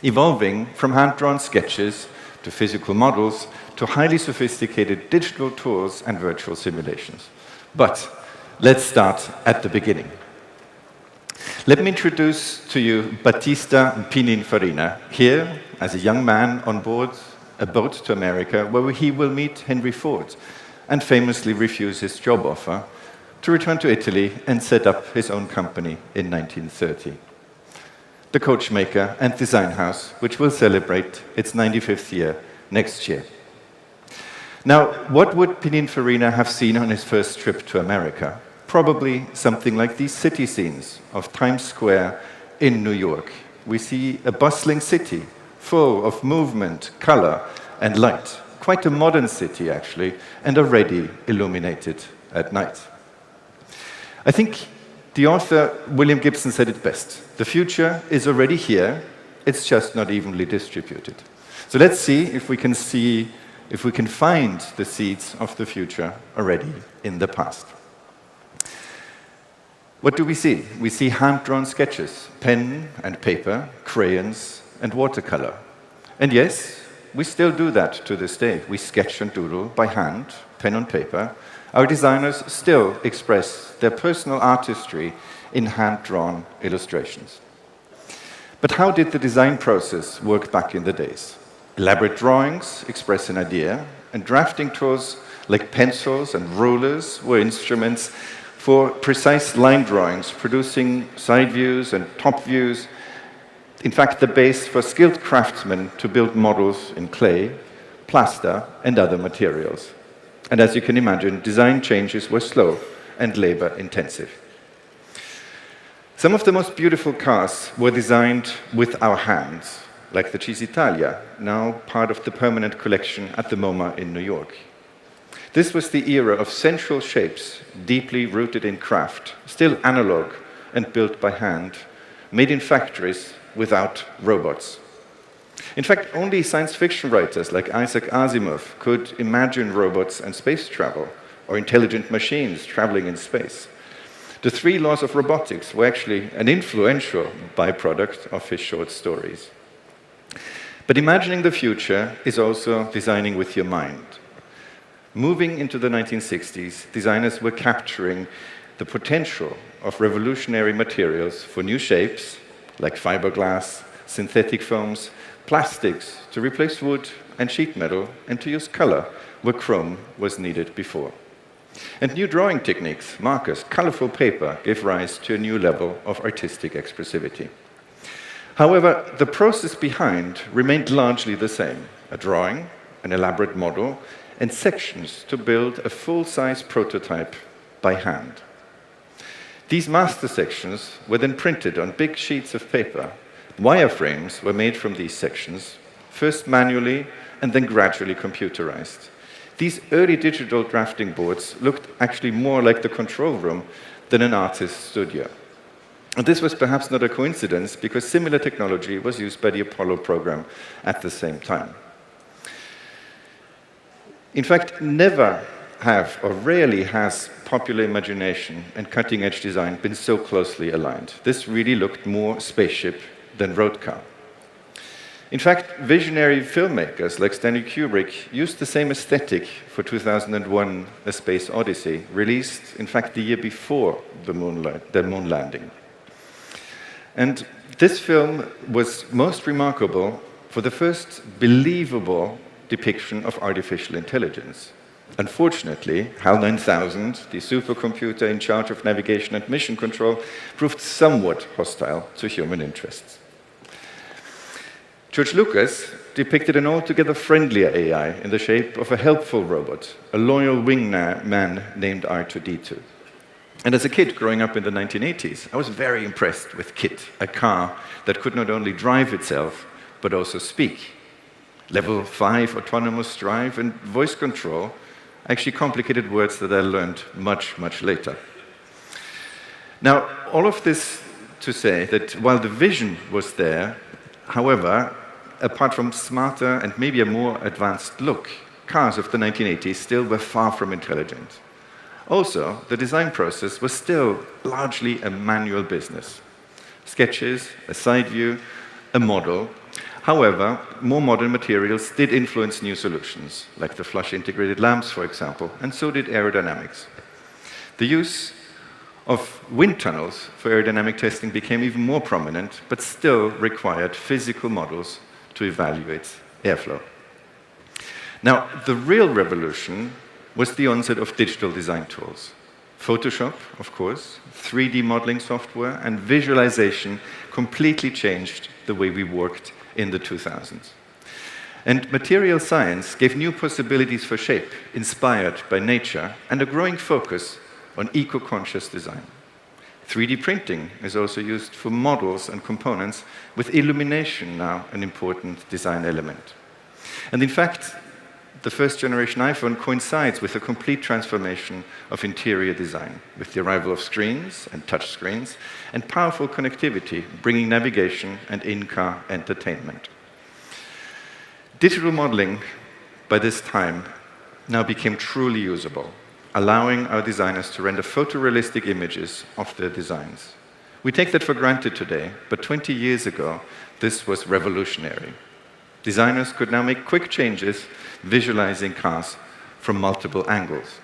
evolving from hand-drawn sketches to physical models to highly sophisticated digital tools and virtual simulations. But let's start at the beginning. Let me introduce to you Battista Pininfarina, here as a young man on board a boat to America, where he will meet Henry Ford and famously refuse his job offer to return to Italy and set up his own company in 1930. The coachmaker and design house, which will celebrate its 95th year next year. Now, what would Pininfarina have seen on his first trip to America? Probably something like these city scenes of Times Square in New York. We see a bustling city full of movement, color, and light. Quite a modern city, actually, and already illuminated at night. I think the author, William Gibson, said it best. The future is already here, it's just not evenly distributed. So let's see if we can find the seeds of the future already in the past. What do we see? We see hand-drawn sketches, pen and paper, crayons, and watercolor. And yes, we still do that to this day. We sketch and doodle by hand, pen on paper. Our designers still express their personal artistry in hand-drawn illustrations. But how did the design process work back in the days? Elaborate drawings express an idea, and drafting tools like pencils and rulers were instruments for precise line drawings, producing side views and top views. In fact, the base for skilled craftsmen to build models in clay, plaster, and other materials. And as you can imagine, design changes were slow and labor-intensive. Some of the most beautiful cars were designed with our hands, like the Cisitalia, now part of the permanent collection at the MoMA in New York. This was the era of sensual shapes, deeply rooted in craft, still analog and built by hand, made in factories without robots. In fact, only science fiction writers like Isaac Asimov could imagine robots and space travel, or intelligent machines traveling in space. The 3 laws of robotics were actually an influential byproduct of his short stories. But imagining the future is also designing with your mind. Moving into the 1960s, designers were capturing the potential of revolutionary materials for new shapes, like fiberglass, synthetic foams, plastics to replace wood and sheet metal, and to use color where chrome was needed before. And new drawing techniques, markers, colorful paper gave rise to a new level of artistic expressivity. However, the process behind remained largely the same: a drawing, an elaborate model, and sections to build a full-size prototype by hand. These master sections were then printed on big sheets of paper. Wireframes were made from these sections, first manually and then gradually computerized. These early digital drafting boards looked actually more like the control room than an artist's studio. And this was perhaps not a coincidence, because similar technology was used by the Apollo program at the same time. In fact, never have, or rarely has, popular imagination and cutting-edge design been so closely aligned. This really looked more spaceship than road car. In fact, visionary filmmakers like Stanley Kubrick used the same aesthetic for 2001: A Space Odyssey, released, in fact, the year before the moon landing. And this film was most remarkable for the first believable depiction of artificial intelligence. Unfortunately, HAL 9000, the supercomputer in charge of navigation and mission control, proved somewhat hostile to human interests. George Lucas depicted an altogether friendlier AI in the shape of a helpful robot, a loyal wingman named R2-D2. And as a kid growing up in the 1980s, I was very impressed with KITT, a car that could not only drive itself, but also speak. Level 5 autonomous drive and voice control, actually complicated words that I learned much, much later. Now, all of this to say that while the vision was there, however, apart from smarter and maybe a more advanced look, cars of the 1980s still were far from intelligent. Also, the design process was still largely a manual business. Sketches, a side view, a model. However, more modern materials did influence new solutions, like the flush-integrated lamps, for example, and so did aerodynamics. The use of wind tunnels for aerodynamic testing became even more prominent, but still required physical models to evaluate airflow. Now, the real revolution was the onset of digital design tools. Photoshop, of course, 3D modeling software, and visualization completely changed the way we worked in the 2000s. And material science gave new possibilities for shape, inspired by nature, and a growing focus on eco-conscious design. 3D printing is also used for models and components, with illumination now an important design element. And in fact, the first generation iPhone coincides with a complete transformation of interior design, with the arrival of screens and touch screens, and powerful connectivity, bringing navigation and in-car entertainment. Digital modeling, by this time, now became truly usable, allowing our designers to render photorealistic images of their designs. We take that for granted today, but 20 years ago, this was revolutionary. Designers could now make quick changes, visualizing cars from multiple angles.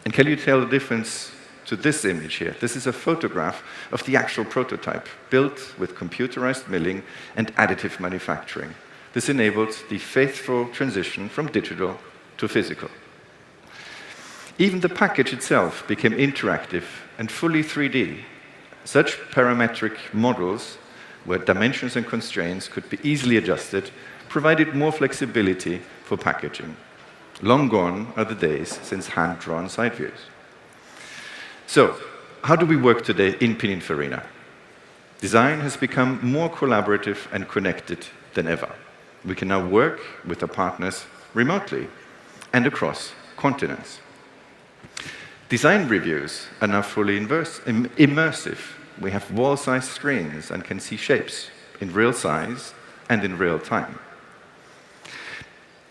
And can you tell the difference to this image here? This is a photograph of the actual prototype, built with computerized milling and additive manufacturing. This enabled the faithful transition from digital to physical. Even the package itself became interactive and fully 3D. Such parametric models, where dimensions and constraints could be easily adjusted, provided more flexibility for packaging. Long gone are the days since hand-drawn side views. So, how do we work today in Pininfarina? Design has become more collaborative and connected than ever. We can now work with our partners remotely and across continents. Design reviews are now fully immersive. We have wall-sized screens and can see shapes in real size and in real time.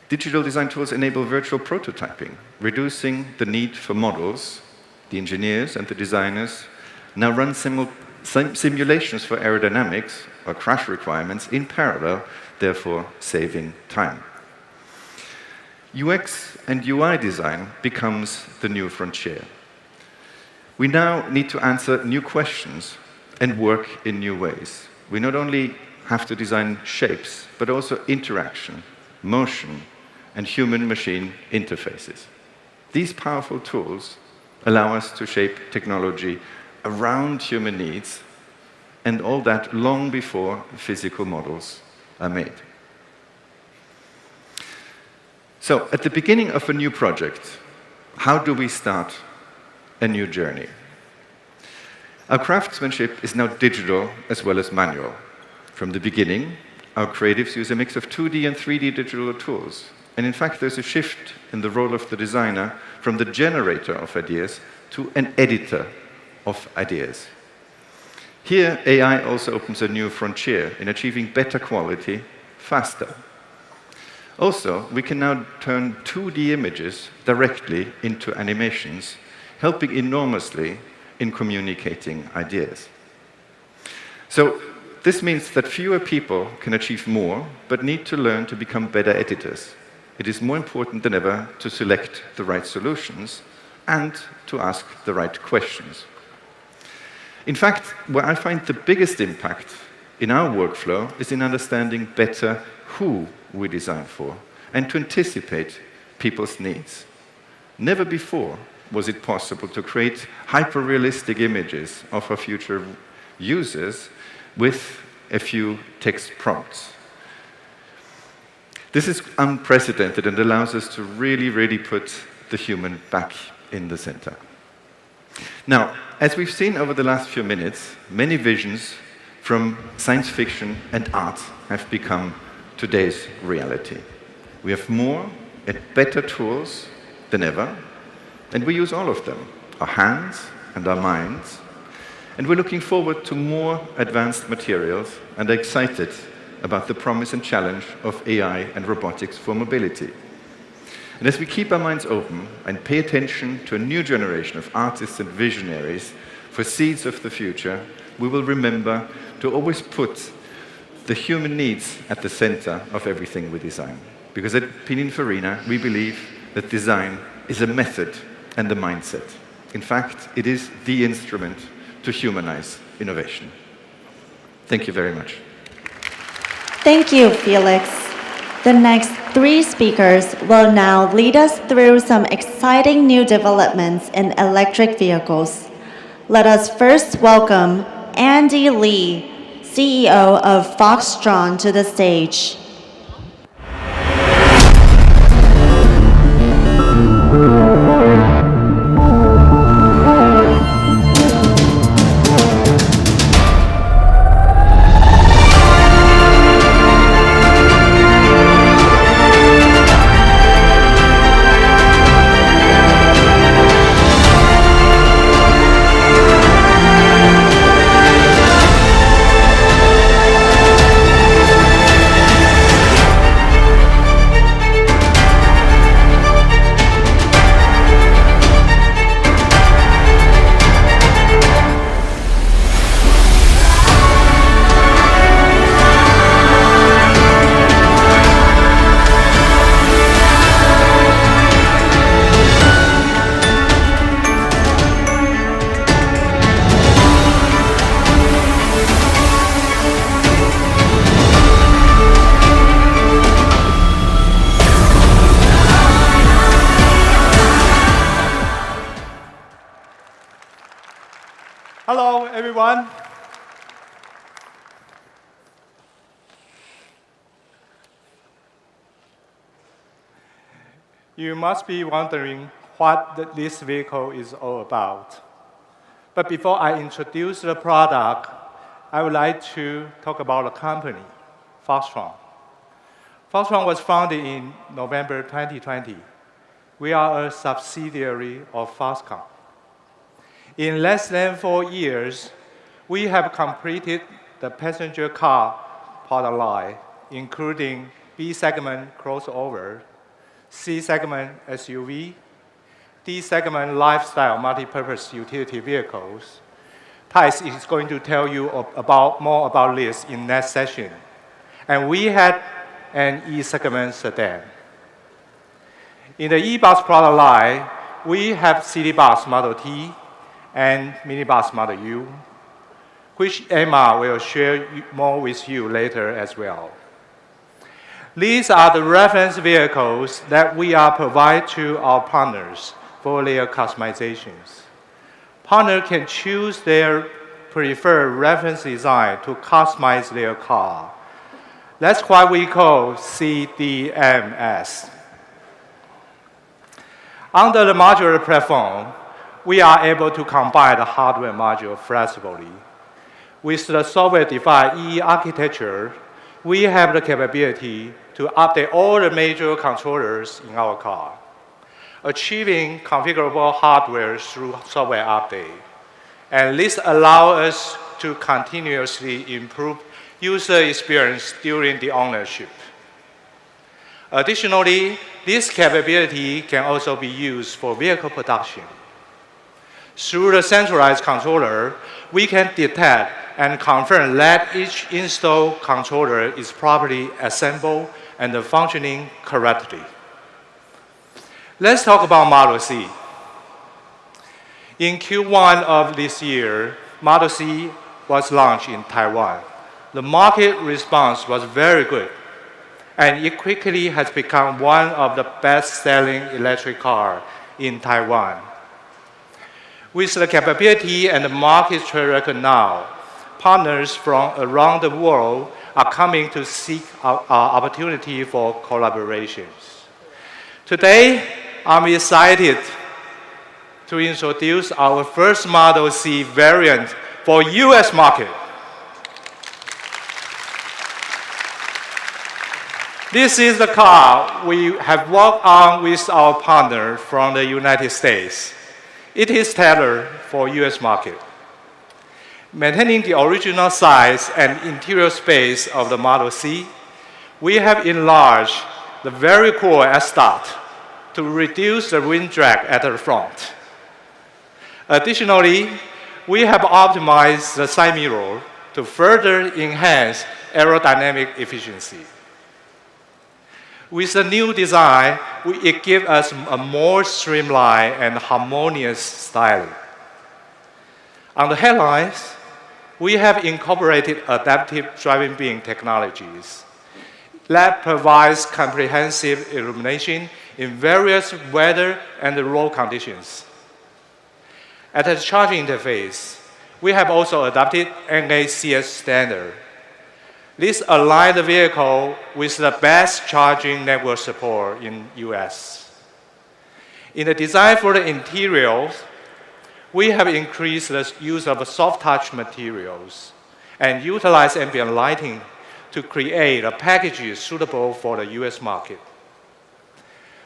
Digital design tools enable virtual prototyping, reducing the need for models. The engineers and the designers now run simulations for aerodynamics or crash requirements in parallel, therefore saving time. UX and UI design becomes the new frontier. We now need to answer new questions and work in new ways. We not only have to design shapes, but also interaction, motion, and human-machine interfaces. These powerful tools allow us to shape technology around human needs, and all that long before physical models are made. So, at the beginning of a new project, how do we start a new journey? Our craftsmanship is now digital as well as manual. From the beginning, our creatives use a mix of 2D and 3D digital tools. And in fact, there's a shift in the role of the designer from the generator of ideas to an editor of ideas. Here, AI also opens a new frontier in achieving better quality faster. Also, we can now turn 2D images directly into animations, helping enormously in communicating ideas. So, This means that fewer people can achieve more, but need to learn to become better editors. It is more important than ever to select the right solutions and to ask the right questions. In fact, where I find the biggest impact in our workflow is in understanding better who we design for and to anticipate people's needs. Never before was it possible to create hyper-realistic images of our future users with a few text prompts. This is unprecedented and allows us to really put the human back in the center. Now, as we've seen over the last few minutes, many visions from science fiction and art have become today's reality. We have more and better tools than ever, and we use all of them, our hands and our minds. And we're looking forward to more advanced materials and are excited about the promise and challenge of AI and robotics for mobility. And as we keep our minds open and pay attention to a new generation of artists and visionaries for seeds of the future, we will remember to always put the human needs at the center of everything we design. Because at Pininfarina, we believe that design is a method and a mindset. In fact, it is the instrument to humanize innovation. Thank you very much. Thank you, Felix. The next 3 speakers will now lead us through some exciting new developments in electric vehicles. Let us first welcome Andy Lee, CEO of Foxconn, to the stage. Hello, everyone. You must be wondering what this vehicle is all about. But before I introduce the product, I would like to talk about the company, Foxconn. Foxconn was founded in November 2020. We are a subsidiary of Foxconn. In less than 4 years, we have completed the passenger car product line, including B-segment crossover, C-segment SUV, D-segment lifestyle multi-purpose utility vehicles. Thijs is going to tell you more about this in next session. And we had an E-segment sedan. In the e-bus product line, we have City Bus Model T and Minibus Model U, which Emma will share more with you later as well. These are the reference vehicles that we are providing to our partners for their customizations. Partners can choose their preferred reference design to customize their car. That's what we call CDMS. Under the modular platform, we are able to combine the hardware module flexibly. With the software-defined EE architecture, we have the capability to update all the major controllers in our car, achieving configurable hardware through software update. And this allows us to continuously improve user experience during the ownership. Additionally, this capability can also be used for vehicle production. Through the centralized controller, we can detect and confirm that each installed controller is properly assembled and functioning correctly. Let's talk about Model C. In Q1 of this year, Model C was launched in Taiwan. The market response was very good, and it quickly has become one of the best-selling electric cars in Taiwan. With the capability and the market track record now, partners from around the world are coming to seek opportunity for collaborations. Today, I'm excited to introduce our first Model C variant for US market. This is the car we have worked on with our partner from the United States. It is tailored for US market. Maintaining the original size and interior space of the Model C, we have enlarged the very cool S-Start to reduce the wind drag at the front. Additionally, we have optimized the side mirror to further enhance aerodynamic efficiency. With the new design, it gives us a more streamlined and harmonious styling. On the headlights, we have incorporated adaptive driving beam technologies that provides comprehensive illumination in various weather and road conditions. At the charging interface, we have also adopted NACS standard. This aligns the vehicle with the best charging network support in US. In the design for the interiors, we have increased the use of soft touch materials and utilized ambient lighting to create a package suitable for the US market.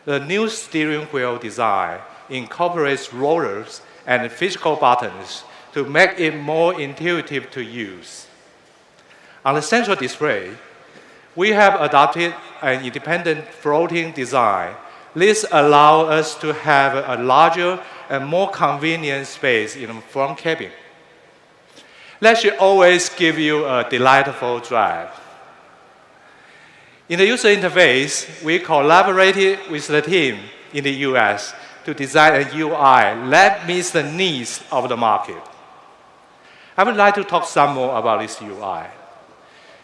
The new steering wheel design incorporates rollers and physical buttons to make it more intuitive to use. On the central display, we have adopted an independent floating design. This allows us to have a larger and more convenient space in the front cabin. That should always give you a delightful drive. In the user interface, we collaborated with the team in the US to design a UI that meets the needs of the market. I would like to talk some more about this UI.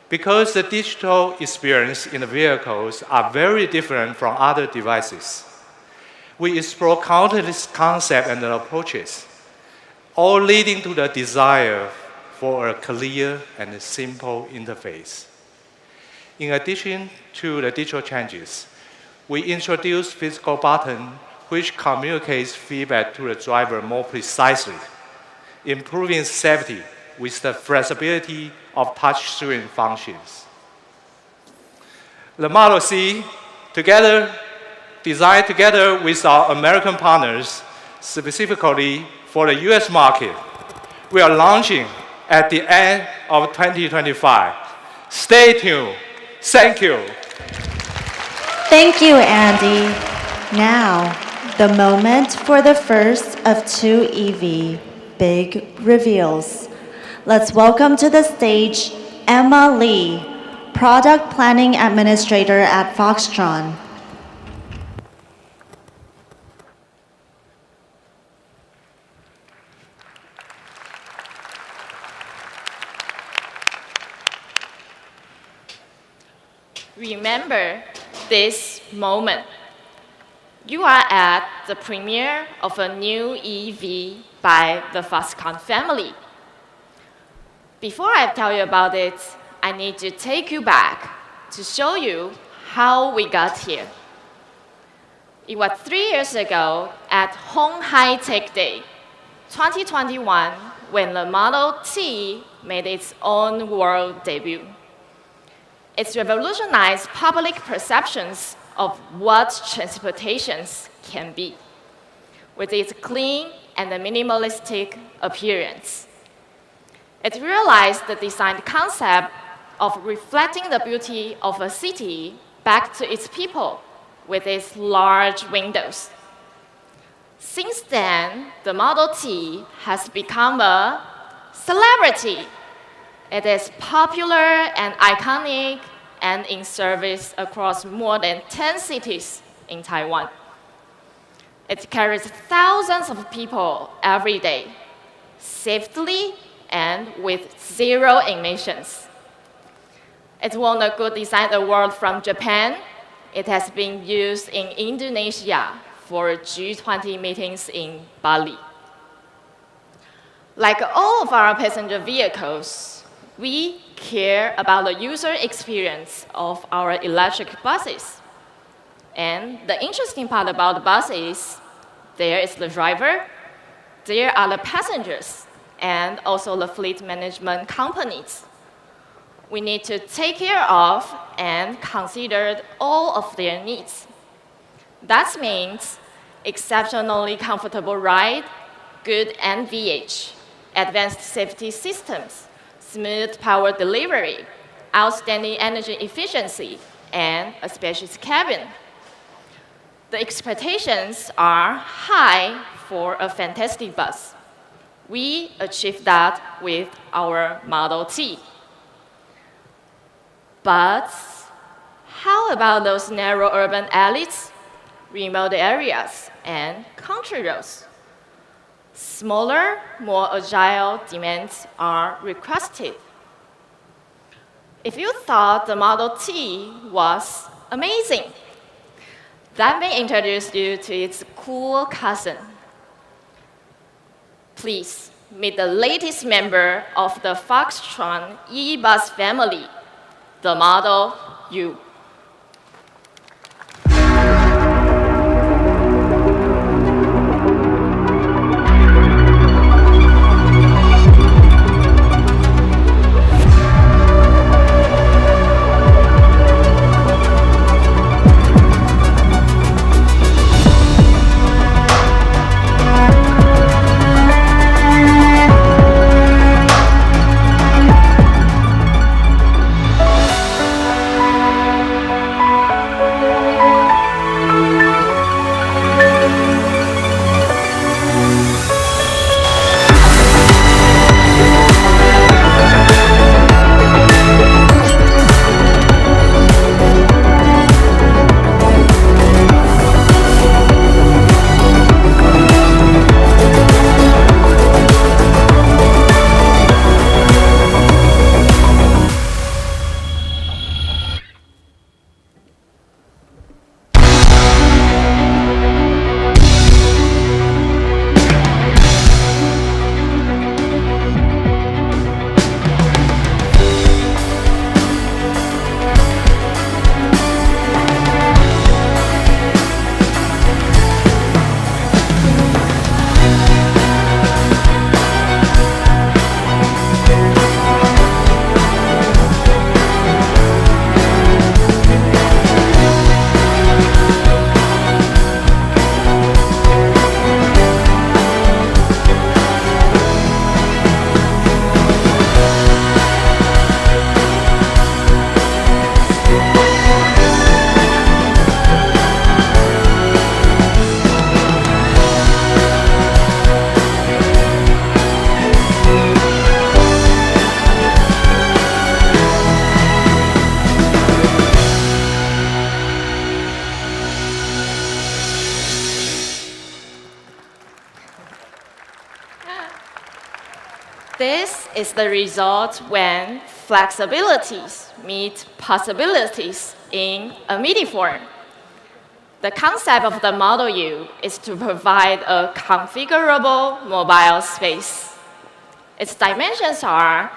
Because the digital experience in the vehicles are very different from other devices, we explore countless concepts and approaches, all leading to the desire for a clear and simple interface. In addition to the digital changes, we introduce physical button which communicates feedback to the driver more precisely, improving safety with the flexibility of touchscreen functions. The Model C, designed together with our American partners, specifically for the US market, we are launching at the end of 2025. Stay tuned. Thank you. Thank you, Andy. Now, the moment for the first of two EV big reveals. Let's welcome to the stage Emma Lee, Product Planning Administrator at Foxconn. Remember this moment. You are at the premiere of a new EV by the Foxconn family. Before I tell you about it, I need to take you back to show you how we got here. It was 3 years ago at鴻海Tech Day 2021 when the Model T made its own world debut. It's revolutionized public perceptions of what transportation can be, with its clean and minimalistic appearance. It realized the design concept of reflecting the beauty of a city back to its people with its large windows. Since then, the Model T has become a celebrity It is popular and iconic and in service across more than 10 cities in Taiwan. It carries thousands of people every day, safely and with 0 emissions. It won a Good Design Award from Japan. It has been used in Indonesia for G20 meetings in Bali. Like all of our passenger vehicles, we care about the user experience of our electric buses. And the interesting part about the bus is there is the driver, there are the passengers, and also the fleet management companies. We need to take care of and consider all of their needs. That means exceptionally comfortable ride, good NVH, advanced safety systems, smooth power delivery, outstanding energy efficiency, and a spacious cabin. The expectations are high for a fantastic bus. We achieved that with our Model T. But how about those narrow urban alleys, remote areas, and country roads? Smaller, more agile demands are requested. If you thought the Model T was amazing, let me introduce you to its cool cousin. Please meet the latest member of the Foxconn e-bus family, the Model U. This is the result when flexibilities meet possibilities in a MIDI form. The concept of the Model U is to provide a configurable mobile space. Its dimensions are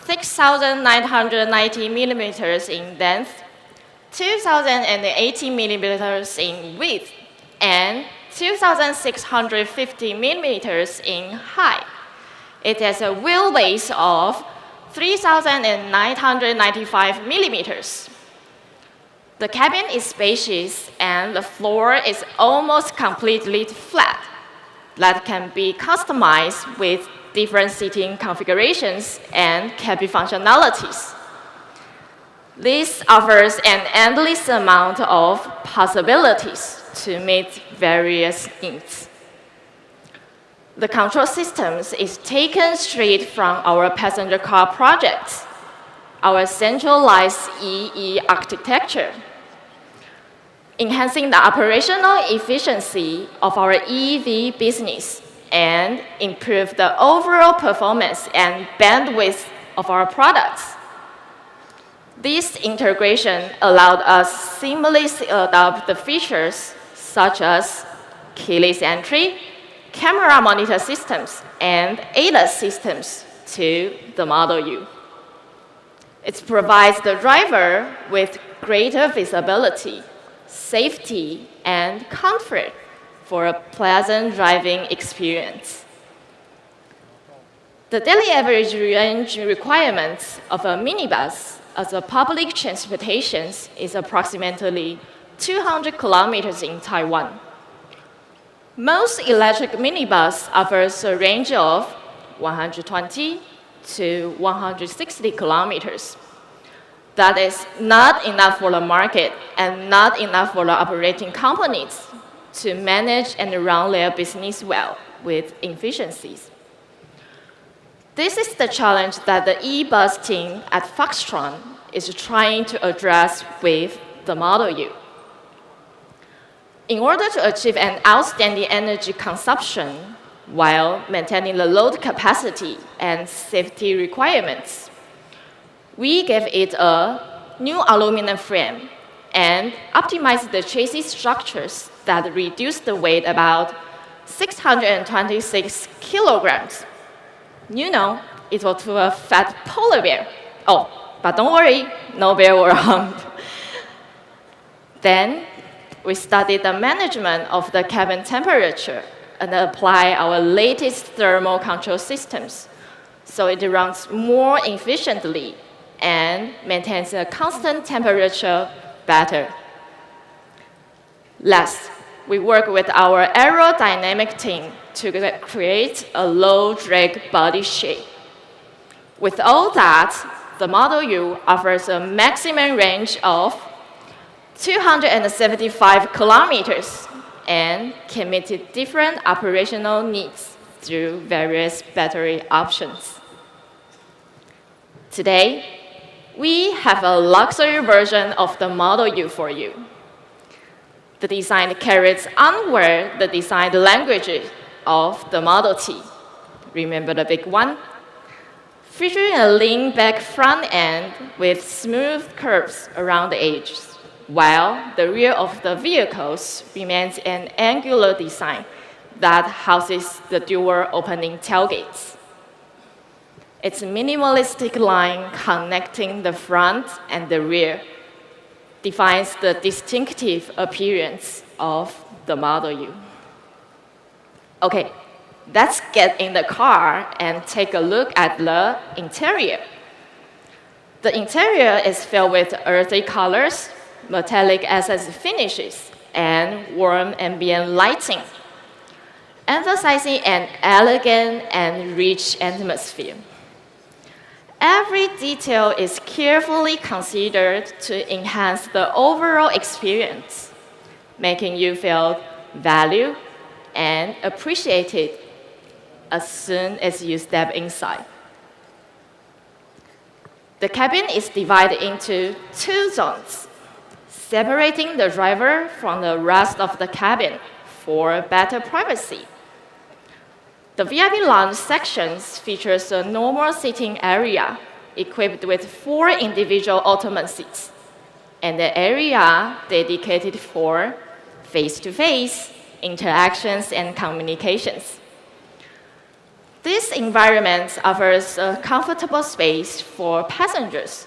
6,990 millimeters in length, 2,080 millimeters in width, and 2,650 millimeters in height. It has a wheelbase of 3,995 millimeters. The cabin is spacious and the floor is almost completely flat. That can be customized with different seating configurations and cabin functionalities. This offers an endless amount of possibilities to meet various needs. The control systems is taken straight from our passenger car projects, our centralized EE architecture, enhancing the operational efficiency of our EV business and improve the overall performance and bandwidth of our products. This integration allowed us seamlessly adopt the features such as keyless entry, camera monitor systems, and ADAS systems to the Model U. It provides the driver with greater visibility, safety, and comfort for a pleasant driving experience. The daily average range requirements of a minibus as a public transportation is approximately 200 kilometers in Taiwan. Most electric minibus offers a range of 120 to 160 kilometers. That is not enough for the market and not enough for the operating companies to manage and run their business well with efficiencies. This is the challenge that the e-bus team at Foxconn is trying to address with the Model U. In order to achieve an outstanding energy consumption while maintaining the load capacity and safety requirements, we gave it a new aluminum frame and optimized the chassis structures that reduced the weight about 626 kilograms. You know, it was to a fat polar bear. Oh, but don't worry, no bear were harmed. Then, we studied the management of the cabin temperature and apply our latest thermal control systems so it runs more efficiently and maintains a constant temperature better. Last, we work with our aerodynamic team to create a low-drag body shape. With all that, the Model U offers a maximum range of 275 kilometers and can meet different operational needs through various battery options. Today, we have a luxury version of the Model U for you. The design carries onward the design language of the Model T. Remember the big one? Featuring a lean-back front end with smooth curves around the edges, while the rear of the vehicles remains an angular design that houses the dual opening tailgates. Its minimalistic line connecting the front and the rear defines the distinctive appearance of the Model U. Okay, let's get in the car and take a look at the interior. The interior is filled with earthy colors, metallic accent finishes, and warm ambient lighting, emphasizing an elegant and rich atmosphere. Every detail is carefully considered to enhance the overall experience, making you feel valued and appreciated as soon as you step inside. The cabin is divided into 2 zones, separating the driver from the rest of the cabin for better privacy. The VIP lounge sections features a normal seating area equipped with 4 individual ottoman seats and an area dedicated for face-to-face interactions and communications. This environment offers a comfortable space for passengers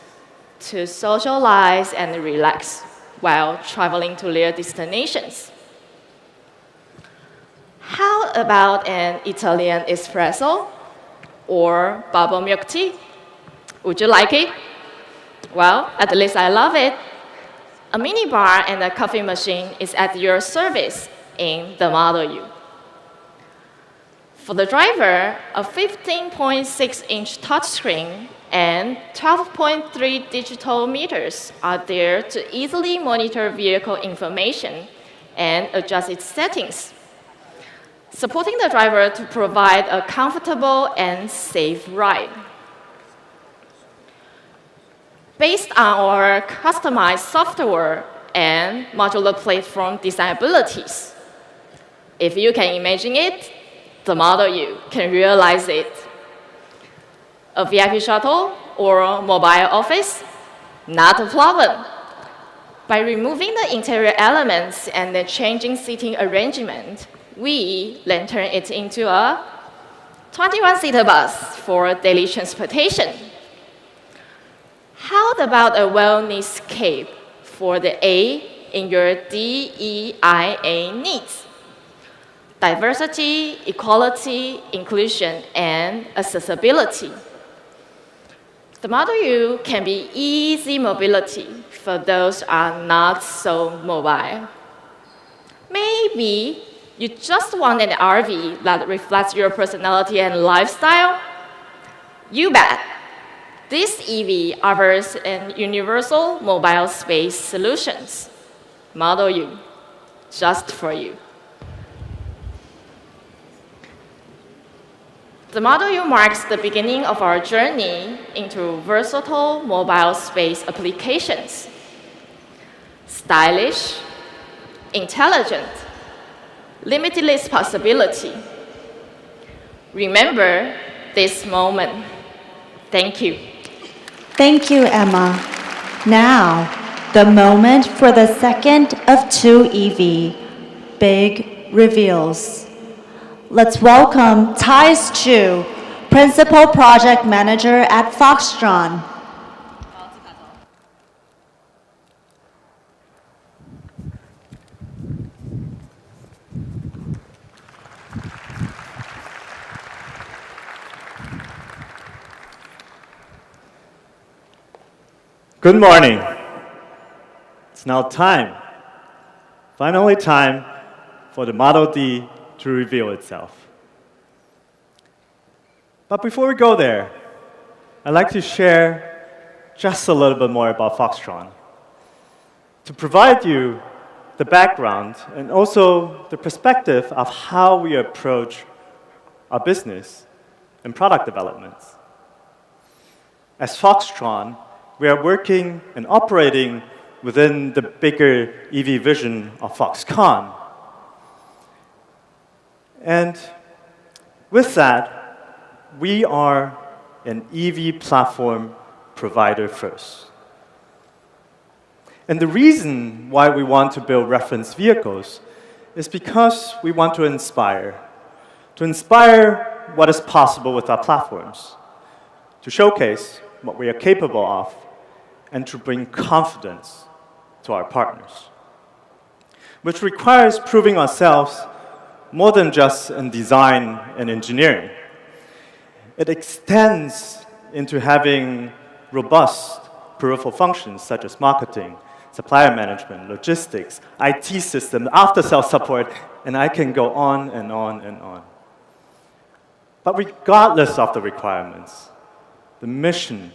to socialize and relax while traveling to their destinations. How about an Italian espresso or bubble milk tea? Would you like it? Well, at least I love it. A minibar and a coffee machine is at your service in the Model U. For the driver, a 15.6-inch touchscreen and 12.3 digital meters are there to easily monitor vehicle information and adjust its settings. supporting the driver to provide a comfortable and safe ride. Based on our customized software and modular platform design abilities, if you can imagine it, the Model U can realize it. A VIP shuttle or a mobile office? Not a problem. By removing the interior elements and the changing seating arrangement, we then turn it into a 21-seater bus for daily transportation. How about a wellness cape for the A in your DEIA needs? Diversity, equality, inclusion, and accessibility. The Model U can be easy mobility for those who are not so mobile. Maybe you just want an RV that reflects your personality and lifestyle? You bet. This EV offers an universal mobile space solutions. Model U, just for you. The Model U marks the beginning of our journey into versatile mobile space applications. Stylish, intelligent, limitless possibility. Remember this moment. Thank you. Thank you, Emma. Now, the moment for the second of two EV, big reveals. Let's welcome Thijs Chu, Principal Project Manager at Foxconn. Good morning. It's now time, finally time, for the Model D to reveal itself. But before we go there, I'd like to share just a little bit more about Foxconn, to provide you the background and also the perspective of how we approach our business and product developments. As Foxconn, we are working and operating within the bigger EV vision of Foxconn. And with that, we are an EV platform provider first. And the reason why we want to build reference vehicles is because we want to inspire what is possible with our platforms, to showcase what we are capable of, and to bring confidence to our partners, which requires proving ourselves more than just in design and engineering. It extends into having robust peripheral functions such as marketing, supplier management, logistics, IT systems, after-sales support, and I can go on and on and on. But regardless of the requirements, the mission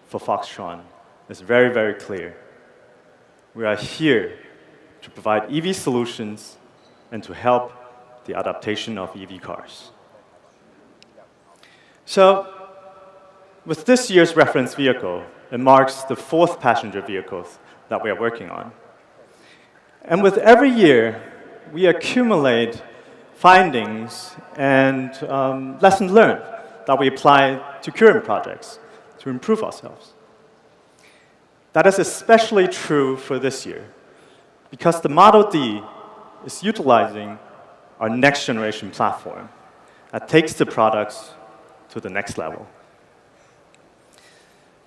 for Foxconn is very, very clear. We are here to provide EV solutions and to help the adaptation of EV cars. So, with this year's reference vehicle, it marks the 4th passenger vehicle that we are working on. And with every year, we accumulate findings and lessons learned that we apply to current projects to improve ourselves. That is especially true for this year, because the Model D is utilizing our next generation platform that takes the products to the next level.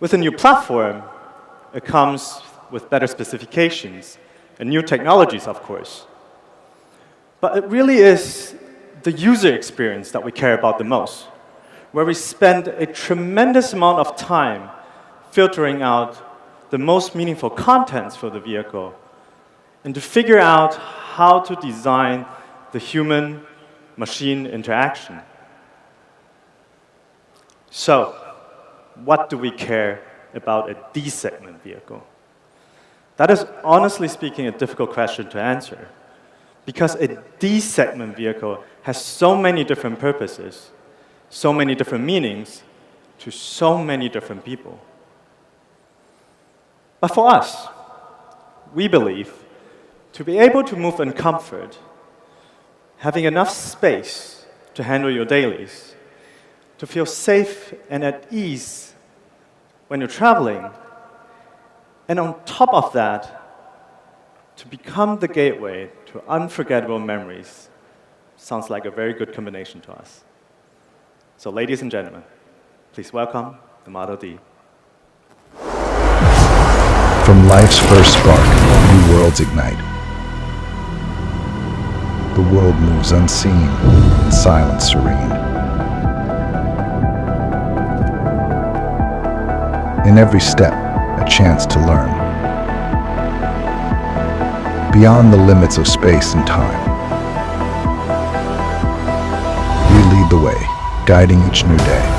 With a new platform, it comes with better specifications and new technologies, of course. But it really is the user experience that we care about the most, where we spend a tremendous amount of time filtering out the most meaningful contents for the vehicle and to figure out how to design the human-machine interaction. So, what do we care about a D-segment vehicle? That is, honestly speaking, a difficult question to answer, because a D-segment vehicle has so many different purposes, so many different meanings to so many different people. But for us, we believe to be able to move in comfort, having enough space to handle your dailies, to feel safe and at ease when you're traveling, and on top of that, to become the gateway to unforgettable memories, sounds like a very good combination to us. So ladies and gentlemen, please welcome the Model D. From life's first spark, new worlds ignite. The world moves unseen, in silence serene. In every step, a chance to learn. Beyond the limits of space and time. We lead the way, guiding each new day.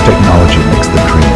Technology makes the dream.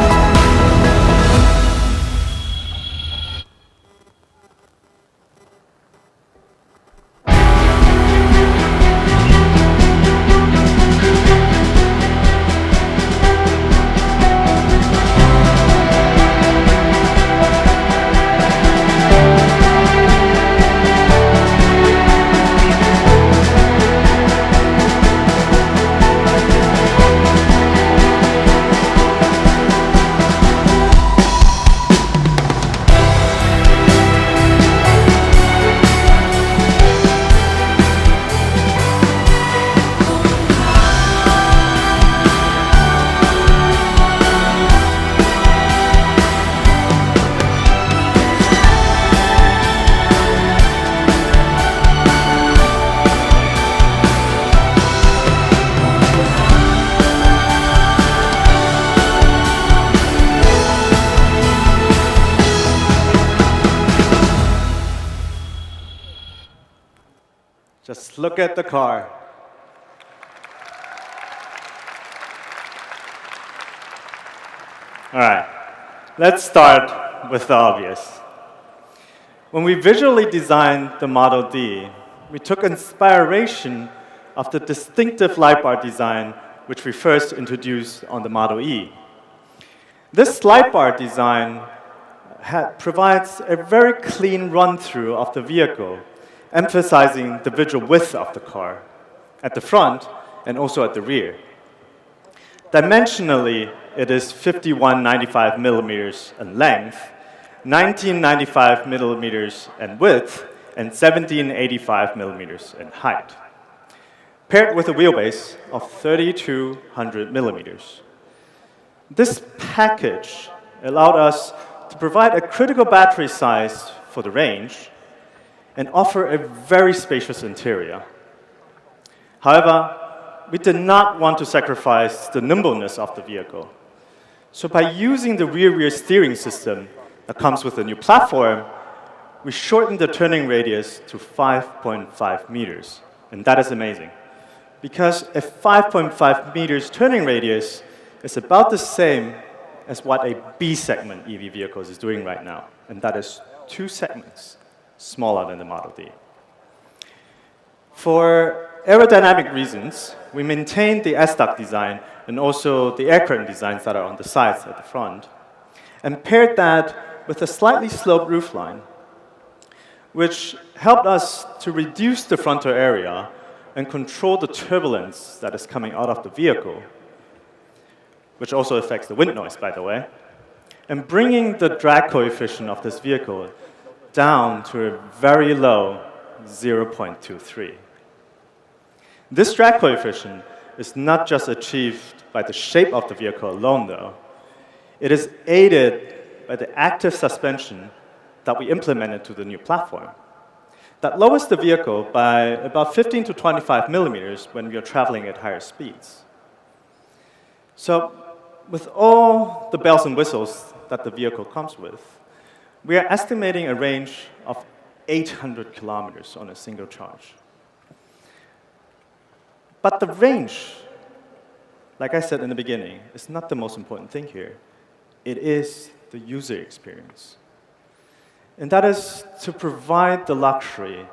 Just look at the car. All right, let's start with the obvious. When we visually designed the Model D, we took inspiration of the distinctive light bar design which we first introduced on the Model E. This light bar design provides a very clean run-through of the vehicle, emphasizing the visual width of the car at the front and also at the rear. Dimensionally, it is 5195 millimeters in length, 1995 millimeters in width, and 1785 millimeters in height, paired with a wheelbase of 3200 millimeters. This package allowed us to provide a critical battery size for the range and offer a very spacious interior. However, we did not want to sacrifice the nimbleness of the vehicle. So by using the rear steering system that comes with the new platform, we shortened the turning radius to 5.5 meters. And that is amazing, because a 5.5 meters turning radius is about the same as what a B-segment EV vehicle is doing right now. And that is 2 segments smaller than the Model D. For aerodynamic reasons, we maintained the S-duct design and also the air curtain designs that are on the sides at the front, and paired that with a slightly sloped roofline, which helped us to reduce the frontal area and control the turbulence that is coming out of the vehicle, which also affects the wind noise, by the way, and bringing the drag coefficient of this vehicle down to a very low 0.23. This drag coefficient is not just achieved by the shape of the vehicle alone, though. It is aided by the active suspension that we implemented to the new platform. that lowers the vehicle by about 15 to 25 millimeters when we are traveling at higher speeds. So with all the bells and whistles that the vehicle comes with, we are estimating a range of 800 kilometers on a single charge. But the range, like I said in the beginning, is not the most important thing here. It is the user experience. And that is to provide the luxury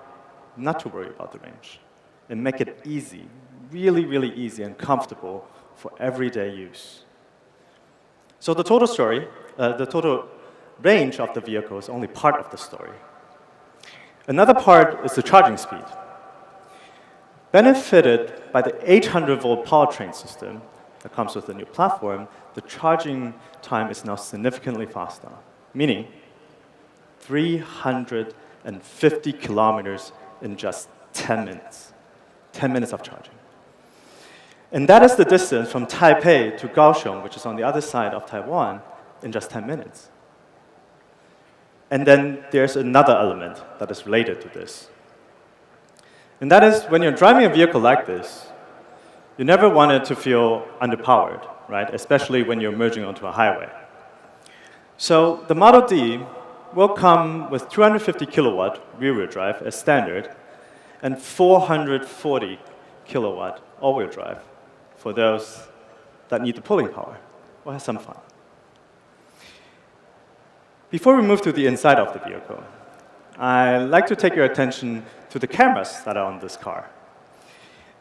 not to worry about the range and make it easy, really, really easy and comfortable for everyday use. So the total range of the vehicle is only part of the story. Another part is the charging speed. Benefited by the 800-volt powertrain system that comes with the new platform, the charging time is now significantly faster, meaning 350 kilometers in just 10 minutes. 10 minutes of charging. And that is the distance from Taipei to Kaohsiung, which is on the other side of Taiwan, in just 10 minutes. And then there's another element that is related to this. And that is, when you're driving a vehicle like this, you never want it to feel underpowered, right? Especially when you're merging onto a highway. So the Model D will come with 250 kilowatt rear-wheel drive as standard, and 440 kilowatt all-wheel drive for those that need the pulling power. We'll have some fun. Before we move to the inside of the vehicle, I'd like to take your attention to the cameras that are on this car.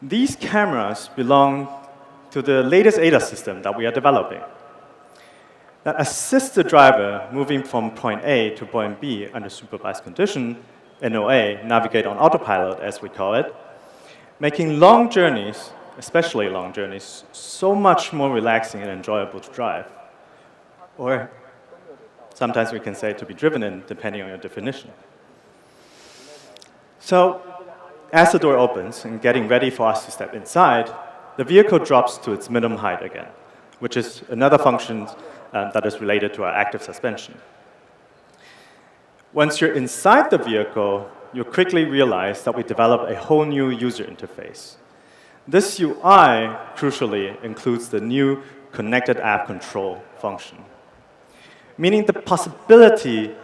These cameras belong to the latest ADAS system that we are developing that assists the driver moving from point A to point B under supervised condition, NOA, navigate on autopilot as we call it, making long journeys, especially long journeys, so much more relaxing and enjoyable to drive. Or sometimes we can say to be driven in, depending on your definition. So, as the door opens and getting ready for us to step inside, the vehicle drops to its minimum height again, which is another function that is related to our active suspension. Once you're inside the vehicle, you'll quickly realize that we developed a whole new user interface. This UI, crucially, includes the new connected app control function, meaning the possibility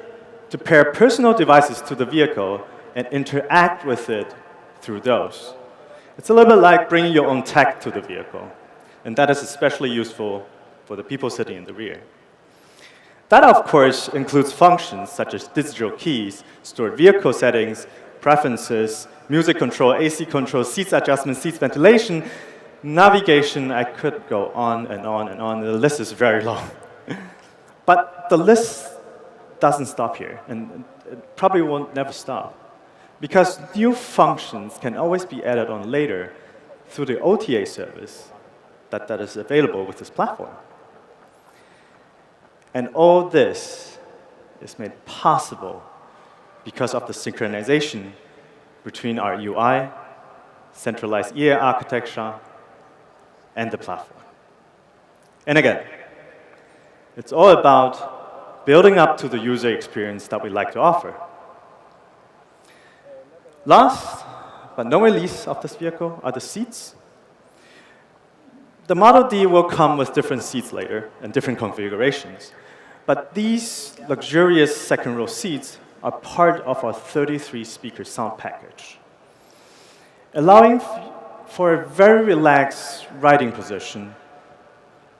to pair personal devices to the vehicle and interact with it through those. It's a little bit like bringing your own tech to the vehicle, and that is especially useful for the people sitting in the rear. That, of course, includes functions such as digital keys, stored vehicle settings, preferences, music control, AC control, seats adjustment, seats ventilation, navigation. I could go on and on and on. The list is very long. But the list doesn't stop here, and it probably won't never stop, because new functions can always be added on later through the OTA service that is available with this platform. And all this is made possible because of the synchronization between our UI, centralized EA architecture, and the platform. And again, it's all about building up to the user experience that we like to offer. Last, but no least of this vehicle are the seats. The Model D will come with different seats later and different configurations. But these luxurious second-row seats are part of our 33-speaker sound package, allowing for a very relaxed riding position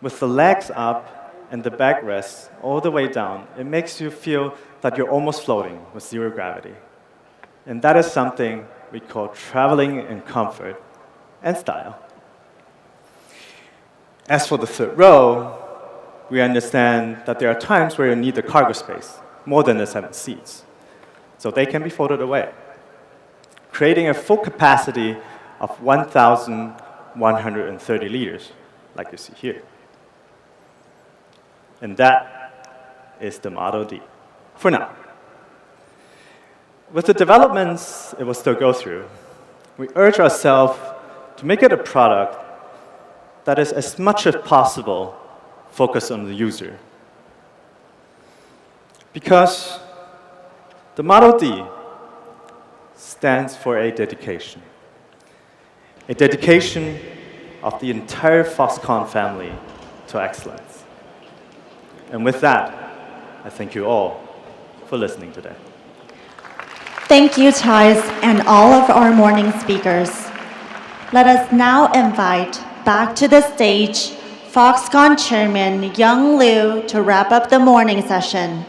with the legs up and the backrest all the way down. It makes you feel that you're almost floating with zero gravity. And that is something we call traveling in comfort and style. As for the third row, we understand that there are times where you need the cargo space, more than the 7 seats. So they can be folded away, creating a full capacity of 1,130 liters, like you see here. And that is the Model D, for now. With the developments it will still go through, we urge ourselves to make it a product that is as much as possible focused on the user. Because the Model D stands for a dedication of the entire Foxconn family to excellence. And with that, I thank you all for listening today. Thank you, Tice, and all of our morning speakers. Let us now invite back to the stage Foxconn Chairman Young Liu to wrap up the morning session.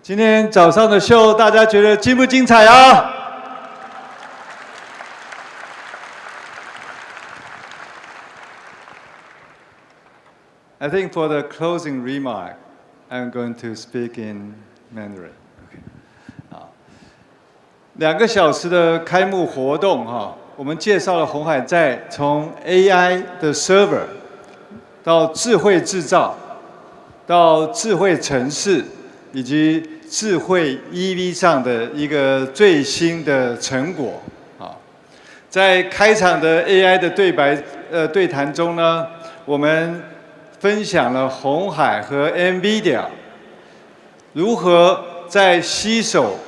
今天早上的秀，大家觉得精不精彩啊？I think for the closing remark, I'm going to speak in Mandarin. 好，2个小时的开幕活动哈，我们介绍了鸿海在从 AI 的 server 到智慧制造，到智慧城市，以及智慧 EV 上的一个最新的成果啊。在开场的 AI 的对谈中呢，我们分享了鸿海和 Nvidia 如何在携手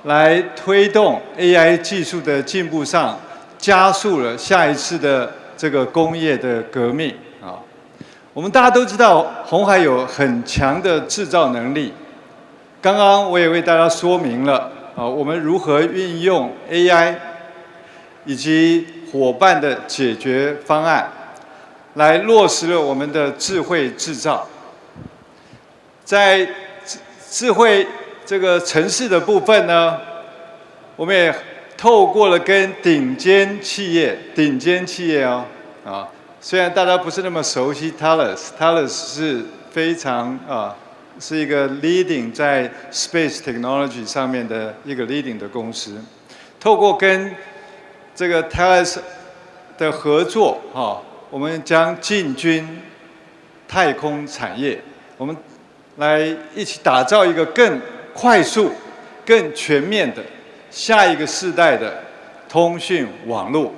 来推动 AI 技术的进步上，加速了下一次的这个工业的革命啊。我们大家都知道，鸿海有很强的制造能力。刚刚我也为大家说明了我们如何运用 AI 以及伙伴的解决方案，来落实了我们的智慧制造。在智慧这个城市的部分呢，我们也透过了跟顶尖企业虽然大家不是那么熟悉 Thales 是非常是一个 leading 在 space technology 上面的一个 leading 的公司，透过跟这个 Thales 的合作我们将进军太空产业，我们来一起打造一个更快速、更全面的下一个世代的通讯网络。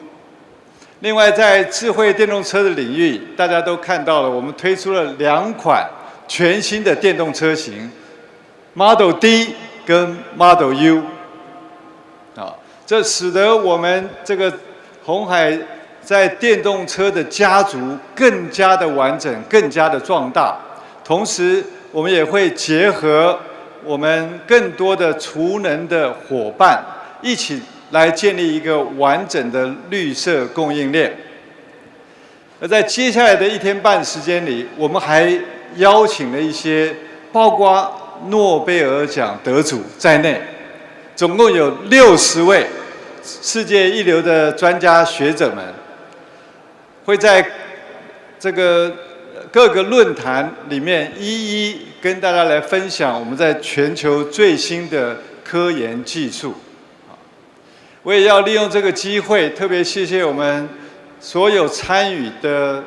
另外，在智慧电动车的领域，大家都看到了，我们推出了2款全新的电动车型 ，Model D 跟 Model U， 这使得我们这个鸿海在电动车的家族更加的完整、更加的壮大。同时，我们也会结合我们更多的储能的伙伴，一起来建立一个完整的绿色供应链。而在接下来的1天半时间里，我们还邀请了一些包括诺贝尔奖得主在内，总共有60位世界一流的专家学者们，会在这个各个论坛里面一一跟大家来分享我们在全球最新的科研技术。我也要利用这个机会，特别谢谢我们所有参与的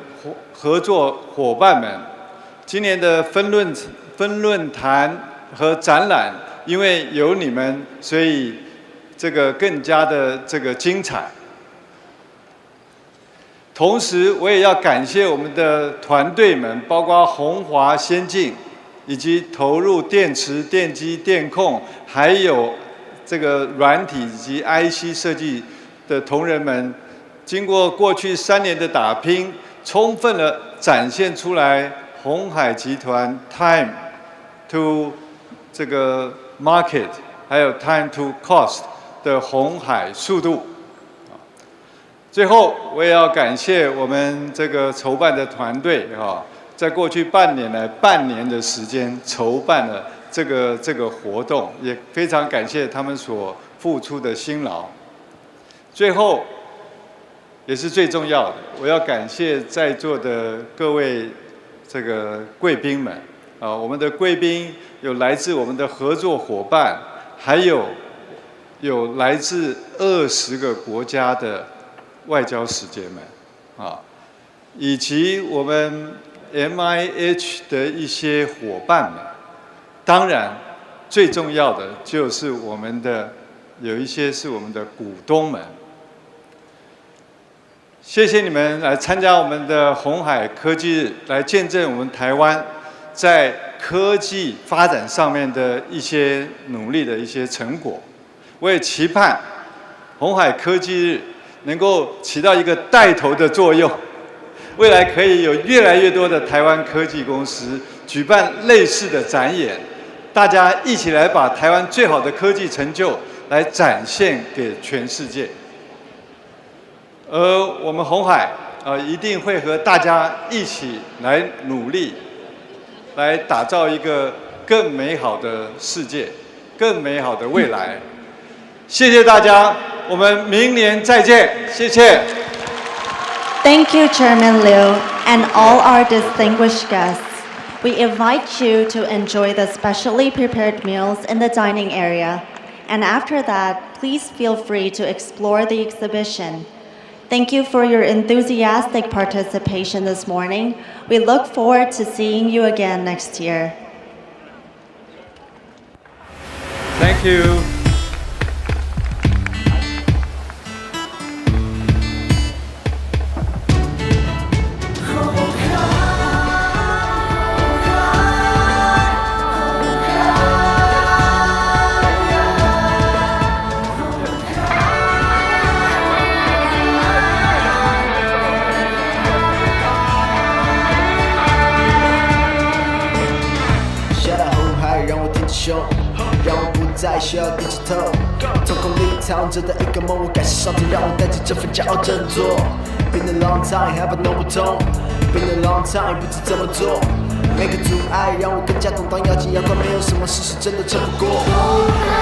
合作伙伴们。今年的分论坛和展览，因为有你们，所以这个更加的这个精彩。同时，我也要感谢我们的团队们，包括鸿华先进，以及投入电池、电机、电控，还有这个软体以及 IC 设计的同仁们，经过过去3年的打拼，充分的展现出来鸿海集团 time to 这个 market， 还有 time to cost 的鸿海速度。最后，我也要感谢我们这个筹办的团队在过去半年的时间筹办了这个活动，也非常感谢他们所付出的辛劳。最后，也是最重要的，我要感谢在座的各位这个贵宾们我们的贵宾有来自我们的合作伙伴，还有来自20个国家的外交使节们以及我们 MIH 的一些伙伴们。当然，最重要的就是我们的有一些是我们的股东们。谢谢你们来参加我们的鸿海科技日，来见证我们台湾在科技发展上面的一些努力的一些成果。我也期盼鸿海科技日能够起到一个带头的作用，未来可以有越来越多的台湾科技公司举办类似的展演，大家一起来把台湾最好的科技成就来展现给全世界。而我们鸿海一定会和大家一起来努力，来打造一个更美好的世界，更美好的未来。谢谢大家，我们明年再见，谢谢。Thank you, Chairman Liu, and all our distinguished guests. We invite you to enjoy the specially prepared meals in the dining area, and after that, please feel free to explore the exhibition. Thank you for your enthusiastic participation this morning. We look forward to seeing you again next year. Thank you.胸，让我不再需要低着头。瞳孔里藏着的一个梦，我该是上天让我带着这份骄傲振作。Been a long time， 还不弄不通。Been a long time， 不知怎么做。每个阻碍让我更加懂当咬紧牙关，没有什么事是真的撑不过。